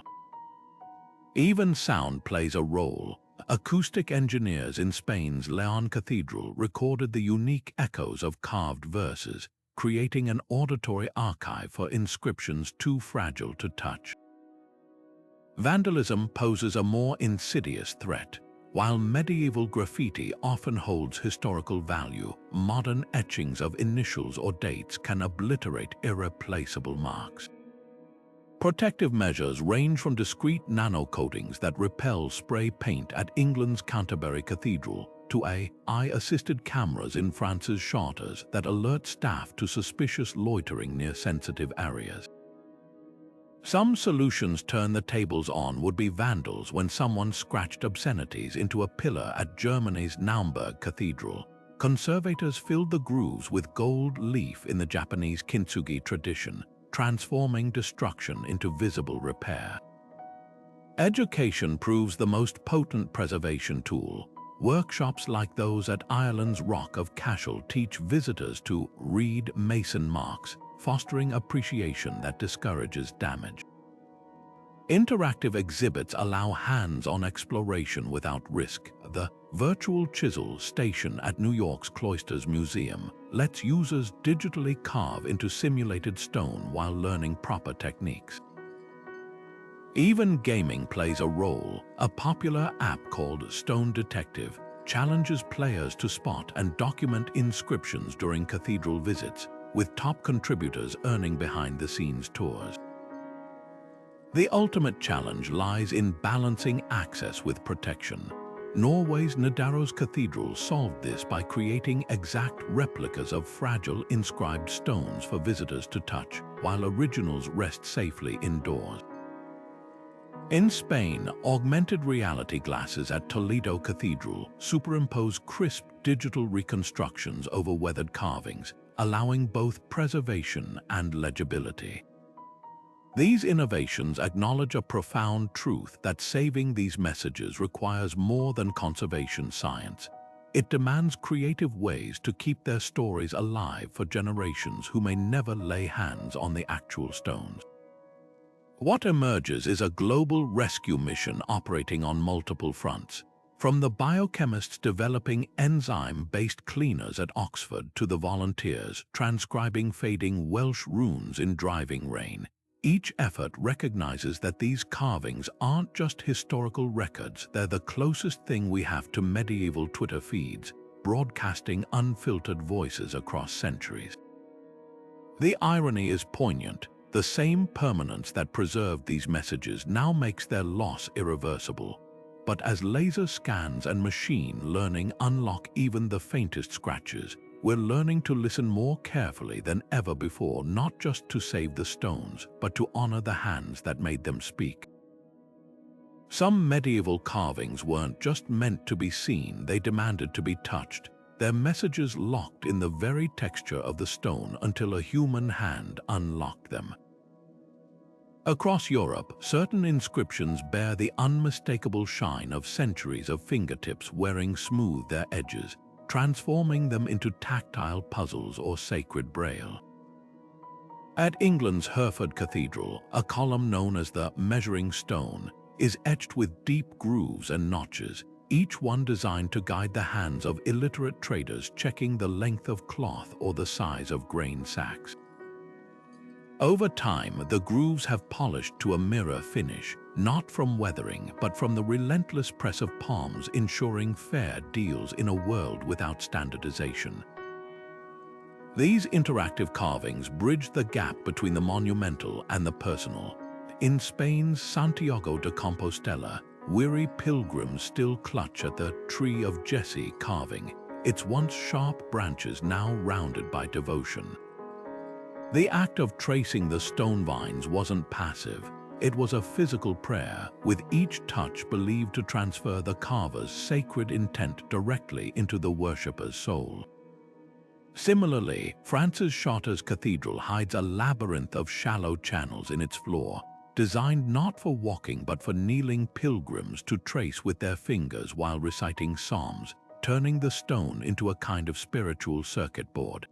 Even sound plays a role. Acoustic engineers in Spain's León Cathedral recorded the unique echoes of carved verses, creating an auditory archive for inscriptions too fragile to touch. Vandalism poses a more insidious threat. While medieval graffiti often holds historical value, modern etchings of initials or dates can obliterate irreplaceable marks. Protective measures range from discreet nano-coatings that repel spray paint at England's Canterbury Cathedral to AI-assisted cameras in France's Chartres that alert staff to suspicious loitering near sensitive areas. Some solutions turn the tables on would-be vandals when someone scratched obscenities into a pillar at Germany's Naumburg Cathedral. Conservators filled the grooves with gold leaf in the Japanese kintsugi tradition, transforming destruction into visible repair. Education proves the most potent preservation tool. Workshops like those at Ireland's Rock of Cashel teach visitors to read Mason marks, fostering appreciation that discourages damage. Interactive exhibits allow hands-on exploration without risk. The virtual chisel station at New York's Cloisters Museum lets users digitally carve into simulated stone while learning proper techniques. Even gaming plays a role. A popular app called Stone Detective challenges players to spot and document inscriptions during cathedral visits, with top contributors earning behind-the-scenes tours. The ultimate challenge lies in balancing access with protection. Norway's Nidaros Cathedral solved this by creating exact replicas of fragile inscribed stones for visitors to touch, while originals rest safely indoors. In Spain, augmented reality glasses at Toledo Cathedral superimpose crisp digital reconstructions over weathered carvings, allowing both preservation and legibility. These innovations acknowledge a profound truth that saving these messages requires more than conservation science. It demands creative ways to keep their stories alive for generations who may never lay hands on the actual stones. What emerges is a global rescue mission operating on multiple fronts. From the biochemists developing enzyme-based cleaners at Oxford to the volunteers transcribing fading Welsh runes in driving rain, each effort recognizes that these carvings aren't just historical records, they're the closest thing we have to medieval Twitter feeds, broadcasting unfiltered voices across centuries. The irony is poignant. The same permanence that preserved these messages now makes their loss irreversible. But as laser scans and machine learning unlock even the faintest scratches, we're learning to listen more carefully than ever before, not just to save the stones, but to honor the hands that made them speak. Some medieval carvings weren't just meant to be seen, they demanded to be touched, their messages locked in the very texture of the stone until a human hand unlocked them. Across Europe, certain inscriptions bear the unmistakable shine of centuries of fingertips wearing smooth their edges, transforming them into tactile puzzles or sacred braille. At England's Hereford Cathedral, a column known as the measuring stone is etched with deep grooves and notches, each one designed to guide the hands of illiterate traders checking the length of cloth or the size of grain sacks. Over time, the grooves have polished to a mirror finish, not from weathering, but from the relentless press of palms, ensuring fair deals in a world without standardization. These interactive carvings bridge the gap between the monumental and the personal. In Spain's Santiago de Compostela, weary pilgrims still clutch at the Tree of Jesse carving, its once sharp branches now rounded by devotion. The act of tracing the stone vines wasn't passive. It was a physical prayer, with each touch believed to transfer the carver's sacred intent directly into the worshipper's soul. Similarly, France's Chartres Cathedral hides a labyrinth of shallow channels in its floor, designed not for walking but for kneeling pilgrims to trace with their fingers while reciting psalms, turning the stone into a kind of spiritual circuit board.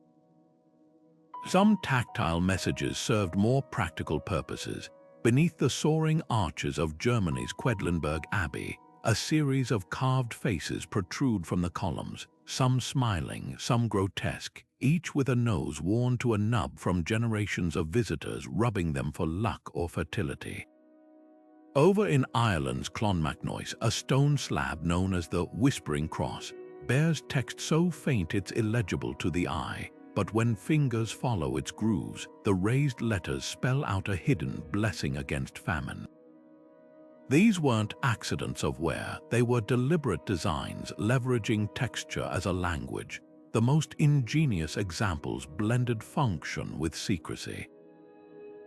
Some tactile messages served more practical purposes. Beneath the soaring arches of Germany's Quedlinburg Abbey, a series of carved faces protrude from the columns, some smiling, some grotesque, each with a nose worn to a nub from generations of visitors rubbing them for luck or fertility. Over in Ireland's Clonmacnoise, a stone slab known as the Whispering Cross bears text so faint it's illegible to the eye, but when fingers follow its grooves, the raised letters spell out a hidden blessing against famine. These weren't accidents of wear, they were deliberate designs leveraging texture as a language. The most ingenious examples blended function with secrecy.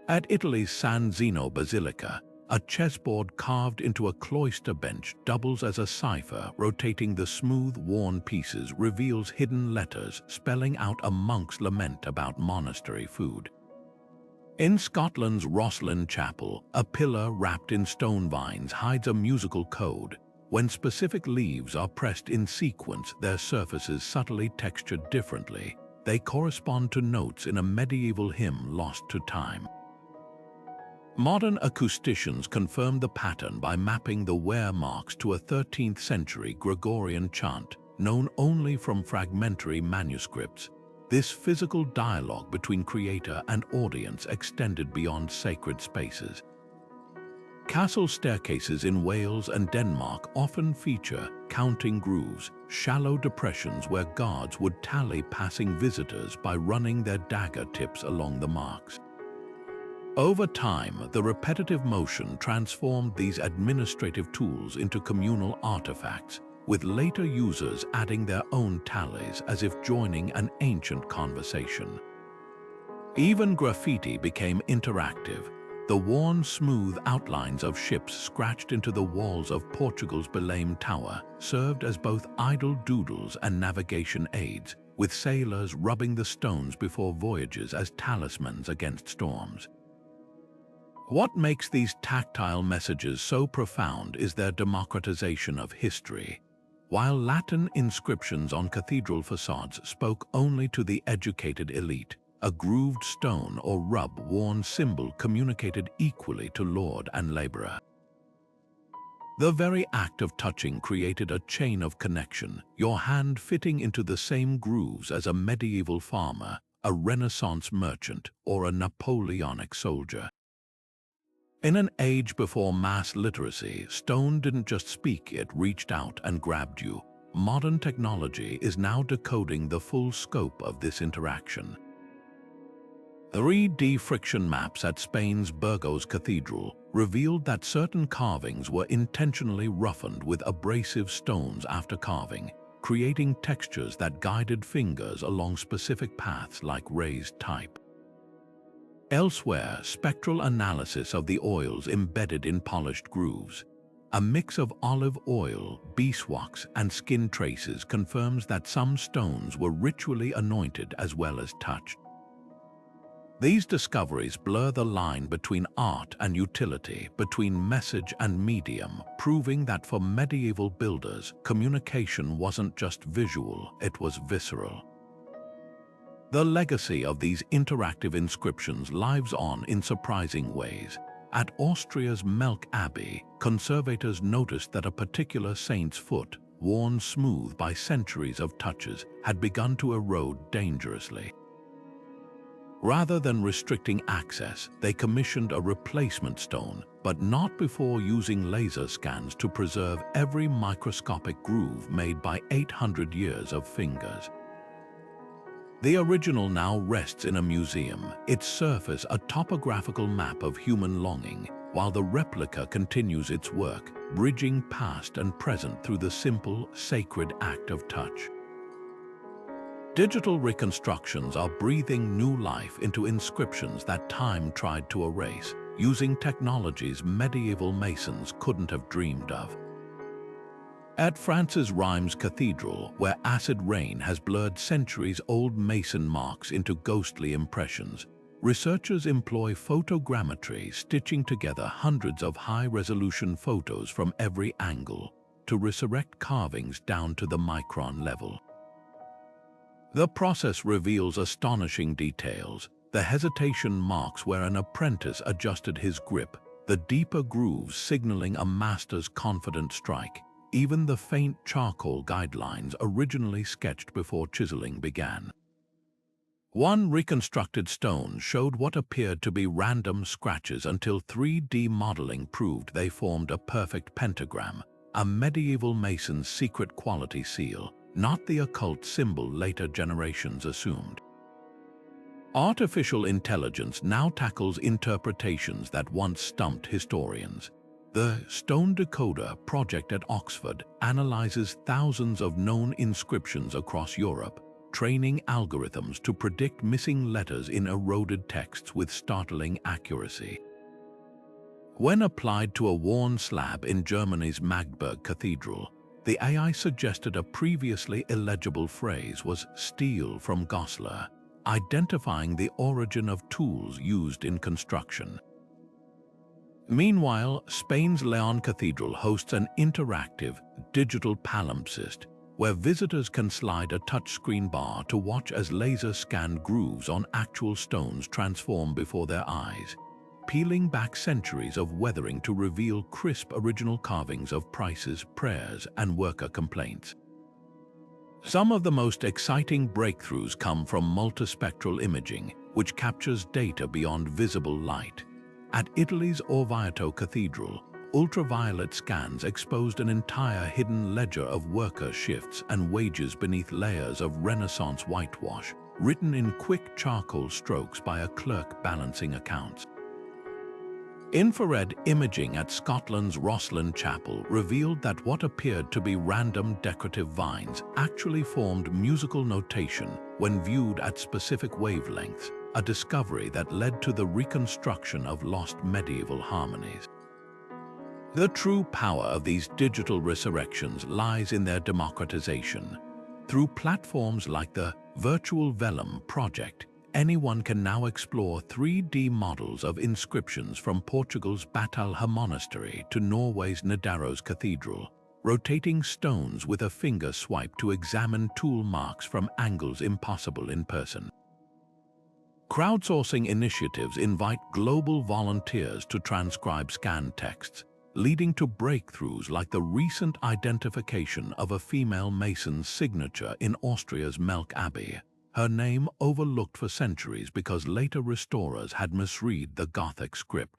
At Italy's San Zeno Basilica, a chessboard carved into a cloister bench doubles as a cipher, rotating the smooth, worn pieces reveals hidden letters spelling out a monk's lament about monastery food. In Scotland's Rosslyn Chapel, a pillar wrapped in stone vines hides a musical code. When specific leaves are pressed in sequence, their surfaces subtly textured differently. They correspond to notes in a medieval hymn lost to time. Modern acousticians confirmed the pattern by mapping the wear marks to a 13th century Gregorian chant, known only from fragmentary manuscripts. This physical dialogue between creator and audience extended beyond sacred spaces. Castle staircases in Wales and Denmark often feature counting grooves, shallow depressions where guards would tally passing visitors by running their dagger tips along the marks. Over time, the repetitive motion transformed these administrative tools into communal artifacts, with later users adding their own tallies as if joining an ancient conversation. Even graffiti became interactive. The worn, smooth outlines of ships scratched into the walls of Portugal's Belém Tower served as both idle doodles and navigation aids, with sailors rubbing the stones before voyages as talismans against storms. What makes these tactile messages so profound is their democratization of history. While Latin inscriptions on cathedral facades spoke only to the educated elite, a grooved stone or rub-worn symbol communicated equally to lord and laborer. The very act of touching created a chain of connection, your hand fitting into the same grooves as a medieval farmer, a Renaissance merchant, or a Napoleonic soldier. In an age before mass literacy, stone didn't just speak, it reached out and grabbed you. Modern technology is now decoding the full scope of this interaction. 3D friction maps at Spain's Burgos Cathedral revealed that certain carvings were intentionally roughened with abrasive stones after carving, creating textures that guided fingers along specific paths like raised type. Elsewhere, spectral analysis of the oils embedded in polished grooves. A mix of olive oil, beeswax, and skin traces confirms that some stones were ritually anointed as well as touched. These discoveries blur the line between art and utility, between message and medium, proving that for medieval builders, communication wasn't just visual, it was visceral. The legacy of these interactive inscriptions lives on in surprising ways. At Austria's Melk Abbey, conservators noticed that a particular saint's foot, worn smooth by centuries of touches, had begun to erode dangerously. Rather than restricting access, they commissioned a replacement stone, but not before using laser scans to preserve every microscopic groove made by 800 years of fingers. The original now rests in a museum, its surface a topographical map of human longing, while the replica continues its work, bridging past and present through the simple, sacred act of touch. Digital reconstructions are breathing new life into inscriptions that time tried to erase, using technologies medieval masons couldn't have dreamed of. At France's Rheims Cathedral, where acid rain has blurred centuries-old mason marks into ghostly impressions, researchers employ photogrammetry, stitching together hundreds of high-resolution photos from every angle to resurrect carvings down to the micron level. The process reveals astonishing details: the hesitation marks where an apprentice adjusted his grip, the deeper grooves signaling a master's confident strike, even the faint charcoal guidelines originally sketched before chiseling began. One reconstructed stone showed what appeared to be random scratches until 3D modeling proved they formed a perfect pentagram, a medieval mason's secret quality seal, not the occult symbol later generations assumed. Artificial intelligence now tackles interpretations that once stumped historians. The Stone Decoder project at Oxford analyzes thousands of known inscriptions across Europe, training algorithms to predict missing letters in eroded texts with startling accuracy. When applied to a worn slab in Germany's Magdeburg Cathedral, the AI suggested a previously illegible phrase was "steel from Goslar," identifying the origin of tools used in construction. Meanwhile, Spain's León Cathedral hosts an interactive, digital palimpsest, where visitors can slide a touchscreen bar to watch as laser-scanned grooves on actual stones transform before their eyes, peeling back centuries of weathering to reveal crisp original carvings of prices, prayers, and worker complaints. Some of the most exciting breakthroughs come from multispectral imaging, which captures data beyond visible light. At Italy's Orvieto Cathedral, ultraviolet scans exposed an entire hidden ledger of worker shifts and wages beneath layers of Renaissance whitewash, written in quick charcoal strokes by a clerk balancing accounts. Infrared imaging at Scotland's Rosslyn Chapel revealed that what appeared to be random decorative vines actually formed musical notation when viewed at specific wavelengths, a discovery that led to the reconstruction of lost medieval harmonies. The true power of these digital resurrections lies in their democratization. Through platforms like the Virtual Vellum project, anyone can now explore 3D models of inscriptions from Portugal's Batalha Monastery to Norway's Nidaros Cathedral, rotating stones with a finger swipe to examine tool marks from angles impossible in person. Crowdsourcing initiatives invite global volunteers to transcribe scanned texts, leading to breakthroughs like the recent identification of a female mason's signature in Austria's Melk Abbey, her name overlooked for centuries because later restorers had misread the Gothic script.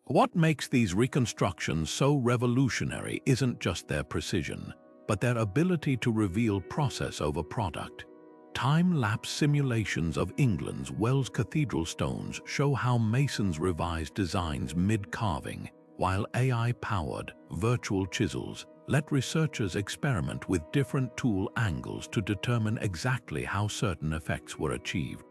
What makes these reconstructions so revolutionary isn't just their precision, but their ability to reveal process over product. Time-lapse simulations of England's Wells Cathedral stones show how masons revised designs mid-carving, while AI-powered virtual chisels let researchers experiment with different tool angles to determine exactly how certain effects were achieved.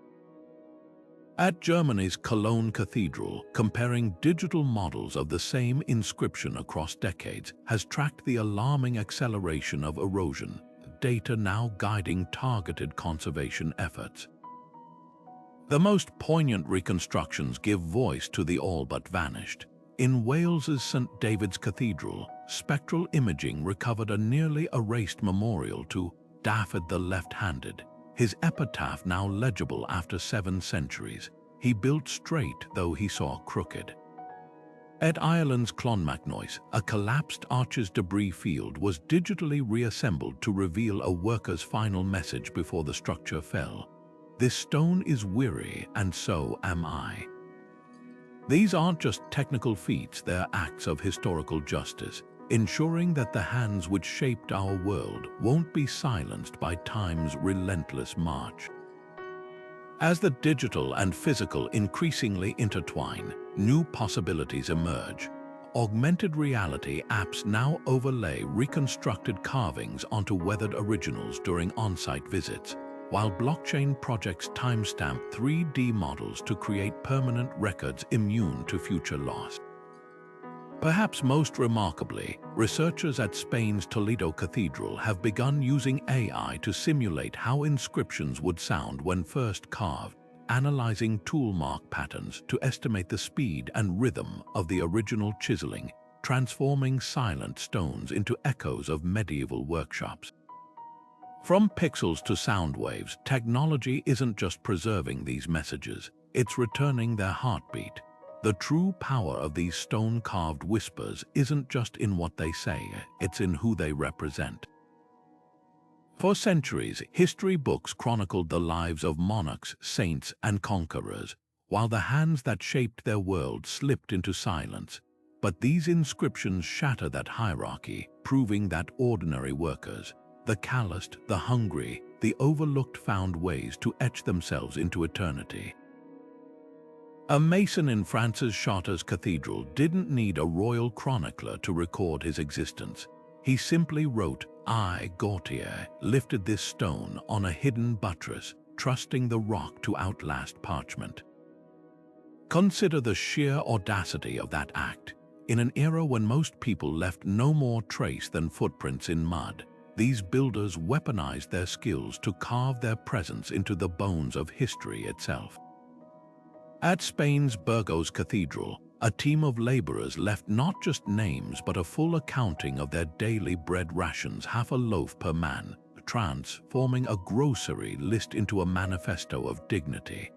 At Germany's Cologne Cathedral, comparing digital models of the same inscription across decades has tracked the alarming acceleration of erosion, data now guiding targeted conservation efforts. The most poignant reconstructions give voice to the all but vanished. In Wales's St. David's Cathedral, spectral imaging recovered a nearly erased memorial to Dafydd the Left-Handed, his epitaph now legible after 7 centuries. He built straight though he saw crooked. At Ireland's Clonmacnoise, a collapsed archer's debris field was digitally reassembled to reveal a worker's final message before the structure fell. This stone is weary, and so am I. These aren't just technical feats, they're acts of historical justice, ensuring that the hands which shaped our world won't be silenced by time's relentless march. As the digital and physical increasingly intertwine, new possibilities emerge. Augmented reality apps now overlay reconstructed carvings onto weathered originals during on-site visits, while blockchain projects timestamp 3D models to create permanent records immune to future loss. Perhaps most remarkably, researchers at Spain's Toledo Cathedral have begun using AI to simulate how inscriptions would sound when first carved, analyzing tool mark patterns to estimate the speed and rhythm of the original chiseling, transforming silent stones into echoes of medieval workshops. From pixels to sound waves, technology isn't just preserving these messages, it's returning their heartbeat. The true power of these stone-carved whispers isn't just in what they say, it's in who they represent. For centuries, history books chronicled the lives of monarchs, saints, and conquerors, while the hands that shaped their world slipped into silence. But these inscriptions shatter that hierarchy, proving that ordinary workers, the calloused, the hungry, the overlooked, found ways to etch themselves into eternity. A mason in France's Chartres Cathedral didn't need a royal chronicler to record his existence. He simply wrote, "I, Gautier, lifted this stone on a hidden buttress, trusting the rock to outlast parchment." Consider the sheer audacity of that act. In an era when most people left no more trace than footprints in mud, these builders weaponized their skills to carve their presence into the bones of history itself. At Spain's Burgos Cathedral, a team of laborers left not just names but a full accounting of their daily bread rations, half a loaf per man, transforming a grocery list into a manifesto of dignity.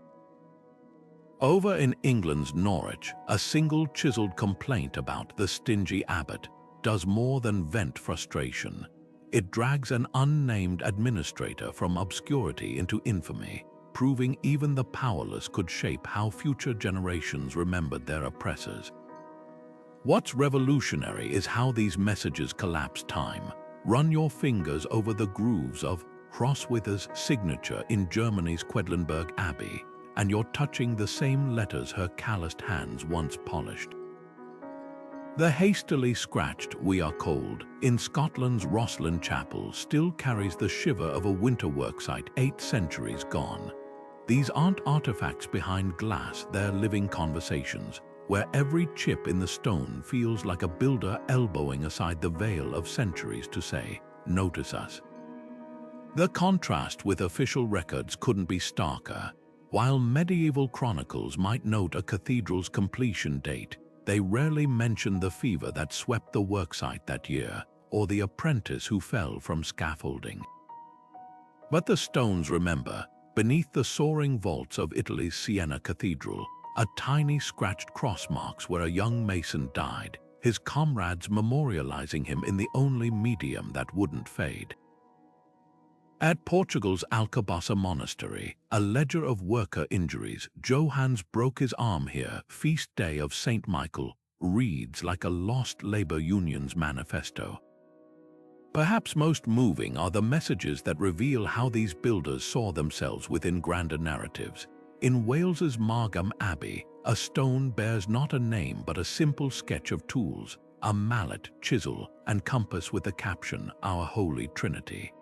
Over in England's Norwich, a single chiseled complaint about the stingy abbot does more than vent frustration. It drags an unnamed administrator from obscurity into infamy. proving even the powerless could shape how future generations remembered their oppressors. What's revolutionary is how these messages collapse time. Run your fingers over the grooves of Hroswitha's signature in Germany's Quedlinburg Abbey, and you're touching the same letters her calloused hands once polished. The hastily scratched "We are cold" in Scotland's Rosslyn Chapel still carries the shiver of a winter worksite 8 centuries gone. These aren't artifacts behind glass, they're living conversations, where every chip in the stone feels like a builder elbowing aside the veil of centuries to say, "Notice us." The contrast with official records couldn't be starker. While medieval chronicles might note a cathedral's completion date, they rarely mention the fever that swept the worksite that year, or the apprentice who fell from scaffolding. But the stones remember. Beneath the soaring vaults of Italy's Siena Cathedral, a tiny scratched cross marks where a young mason died, his comrades memorializing him in the only medium that wouldn't fade. At Portugal's Alcobaça Monastery, a ledger of worker injuries, Johannes broke his arm here, feast day of St. Michael, reads like a lost labor union's manifesto. Perhaps most moving are the messages that reveal how these builders saw themselves within grander narratives. In Wales's Margam Abbey, a stone bears not a name but a simple sketch of tools, a mallet, chisel, and compass with the caption, "Our Holy Trinity."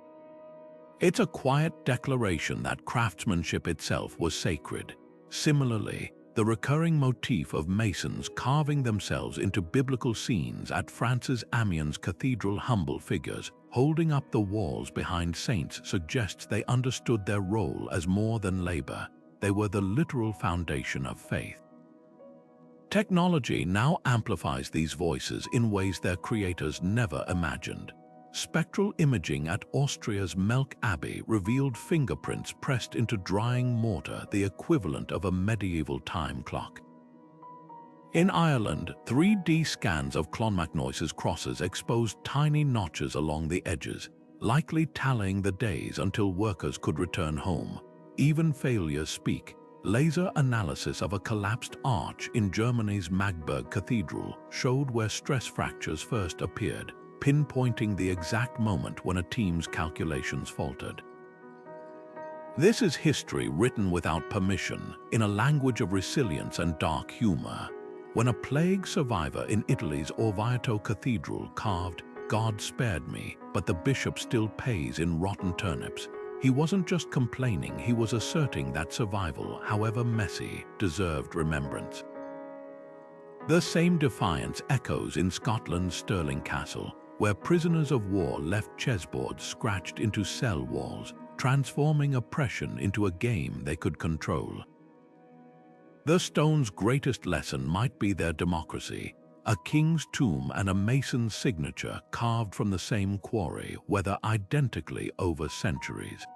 It's a quiet declaration that craftsmanship itself was sacred. Similarly, the recurring motif of masons carving themselves into biblical scenes at France's Amiens Cathedral, humble figures holding up the walls behind saints, suggests they understood their role as more than labor. They were the literal foundation of faith. Technology now amplifies these voices in ways their creators never imagined. Spectral imaging at Austria's Melk Abbey revealed fingerprints pressed into drying mortar, the equivalent of a medieval time clock. In Ireland, 3D scans of Clonmacnoise's crosses exposed tiny notches along the edges, likely tallying the days until workers could return home. Even failures speak. Laser analysis of a collapsed arch in Germany's Magdeburg Cathedral showed where stress fractures first appeared, pinpointing the exact moment when a team's calculations faltered. This is history written without permission, in a language of resilience and dark humor. When a plague survivor in Italy's Orvieto Cathedral carved, "God spared me, but the bishop still pays in rotten turnips," he wasn't just complaining, he was asserting that survival, however messy, deserved remembrance. The same defiance echoes in Scotland's Stirling Castle, where prisoners of war left chessboards scratched into cell walls, transforming oppression into a game they could control. The stone's greatest lesson might be their democracy, a king's tomb and a mason's signature carved from the same quarry, whether identically over centuries.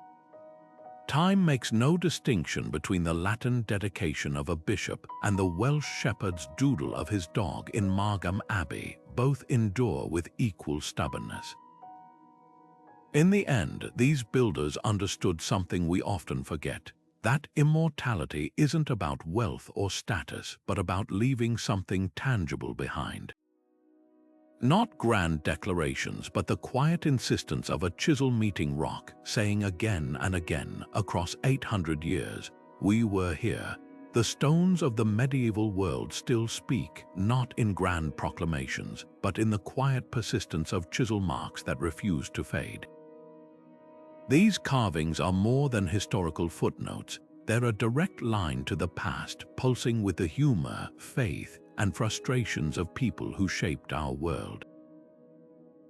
Time makes no distinction between the Latin dedication of a bishop and the Welsh shepherd's doodle of his dog in Margam Abbey. Both endure with equal stubbornness. In the end, these builders understood something we often forget, that immortality isn't about wealth or status, but about leaving something tangible behind. Not grand declarations, but the quiet insistence of a chisel meeting rock, saying again and again, across 800 years, "We were here." The stones of the medieval world still speak, not in grand proclamations, but in the quiet persistence of chisel marks that refuse to fade. These carvings are more than historical footnotes. They're a direct line to the past, pulsing with the humor, faith, and frustrations of people who shaped our world.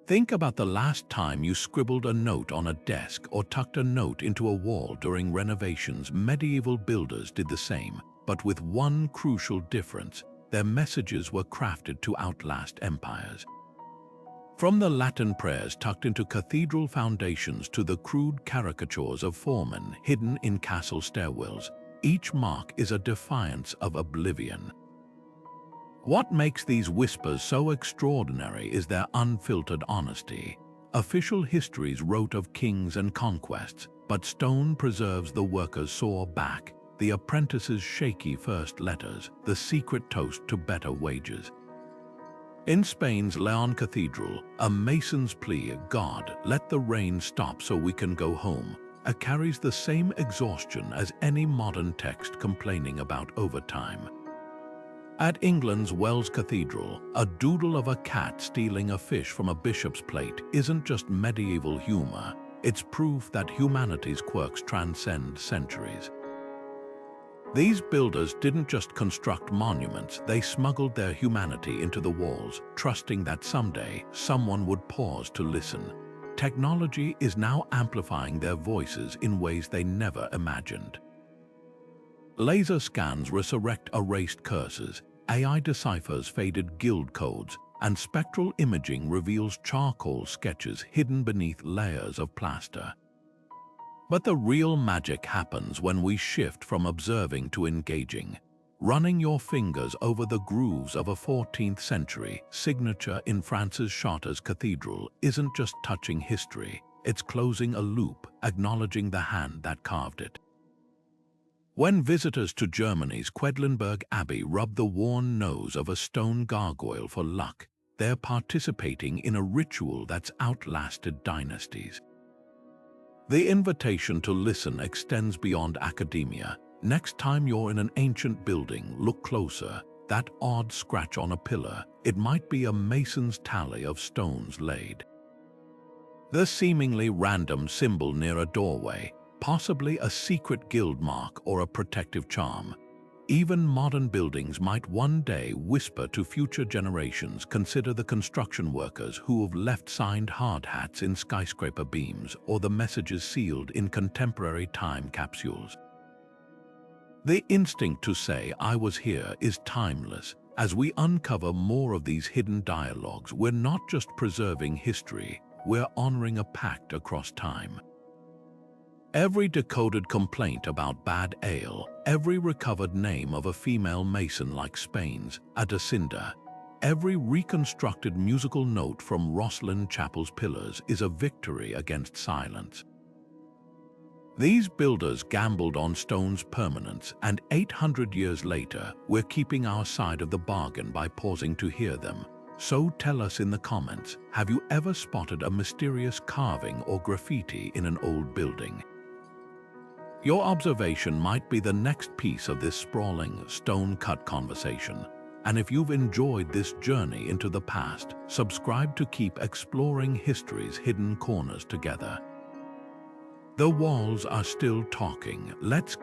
Think about the last time you scribbled a note on a desk or tucked a note into a wall during renovations. Medieval builders did the same, but with one crucial difference: their messages were crafted to outlast empires. From the Latin prayers tucked into cathedral foundations to the crude caricatures of foremen hidden in castle stairwells, each mark is a defiance of oblivion. What makes these whispers so extraordinary is their unfiltered honesty. Official histories wrote of kings and conquests, but stone preserves the workers' sore back, the apprentices' shaky first letters, the secret toast to better wages. In Spain's Leon Cathedral, a mason's plea, "God, let the rain stop so we can go home," carries the same exhaustion as any modern text complaining about overtime. At England's Wells Cathedral, a doodle of a cat stealing a fish from a bishop's plate isn't just medieval humor, it's proof that humanity's quirks transcend centuries. These builders didn't just construct monuments, they smuggled their humanity into the walls, trusting that someday someone would pause to listen. Technology is now amplifying their voices in ways they never imagined. Laser scans resurrect erased curses, AI deciphers faded guild codes, and spectral imaging reveals charcoal sketches hidden beneath layers of plaster. But the real magic happens when we shift from observing to engaging. Running your fingers over the grooves of a 14th century signature in France's Chartres Cathedral isn't just touching history, it's closing a loop, acknowledging the hand that carved it. When visitors to Germany's Quedlinburg Abbey rub the worn nose of a stone gargoyle for luck, they're participating in a ritual that's outlasted dynasties. The invitation to listen extends beyond academia. Next time you're in an ancient building, look closer. That odd scratch on a pillar, it might be a mason's tally of stones laid. The seemingly random symbol near a doorway, possibly a secret guild mark or a protective charm. Even modern buildings might one day whisper to future generations, "Consider the construction workers who have left signed hard hats in skyscraper beams or the messages sealed in contemporary time capsules." The instinct to say "I was here" is timeless. As we uncover more of these hidden dialogues, we're not just preserving history, we're honoring a pact across time. Every decoded complaint about bad ale, every recovered name of a female mason like Spain's Adacinda, every reconstructed musical note from Rosslyn Chapel's pillars is a victory against silence. These builders gambled on stone's permanence, and 800 years later, we're keeping our side of the bargain by pausing to hear them. So tell us in the comments, have you ever spotted a mysterious carving or graffiti in an old building? Your observation might be the next piece of this sprawling, stone-cut conversation. And if you've enjoyed this journey into the past, subscribe to keep exploring history's hidden corners together. The walls are still talking. Let's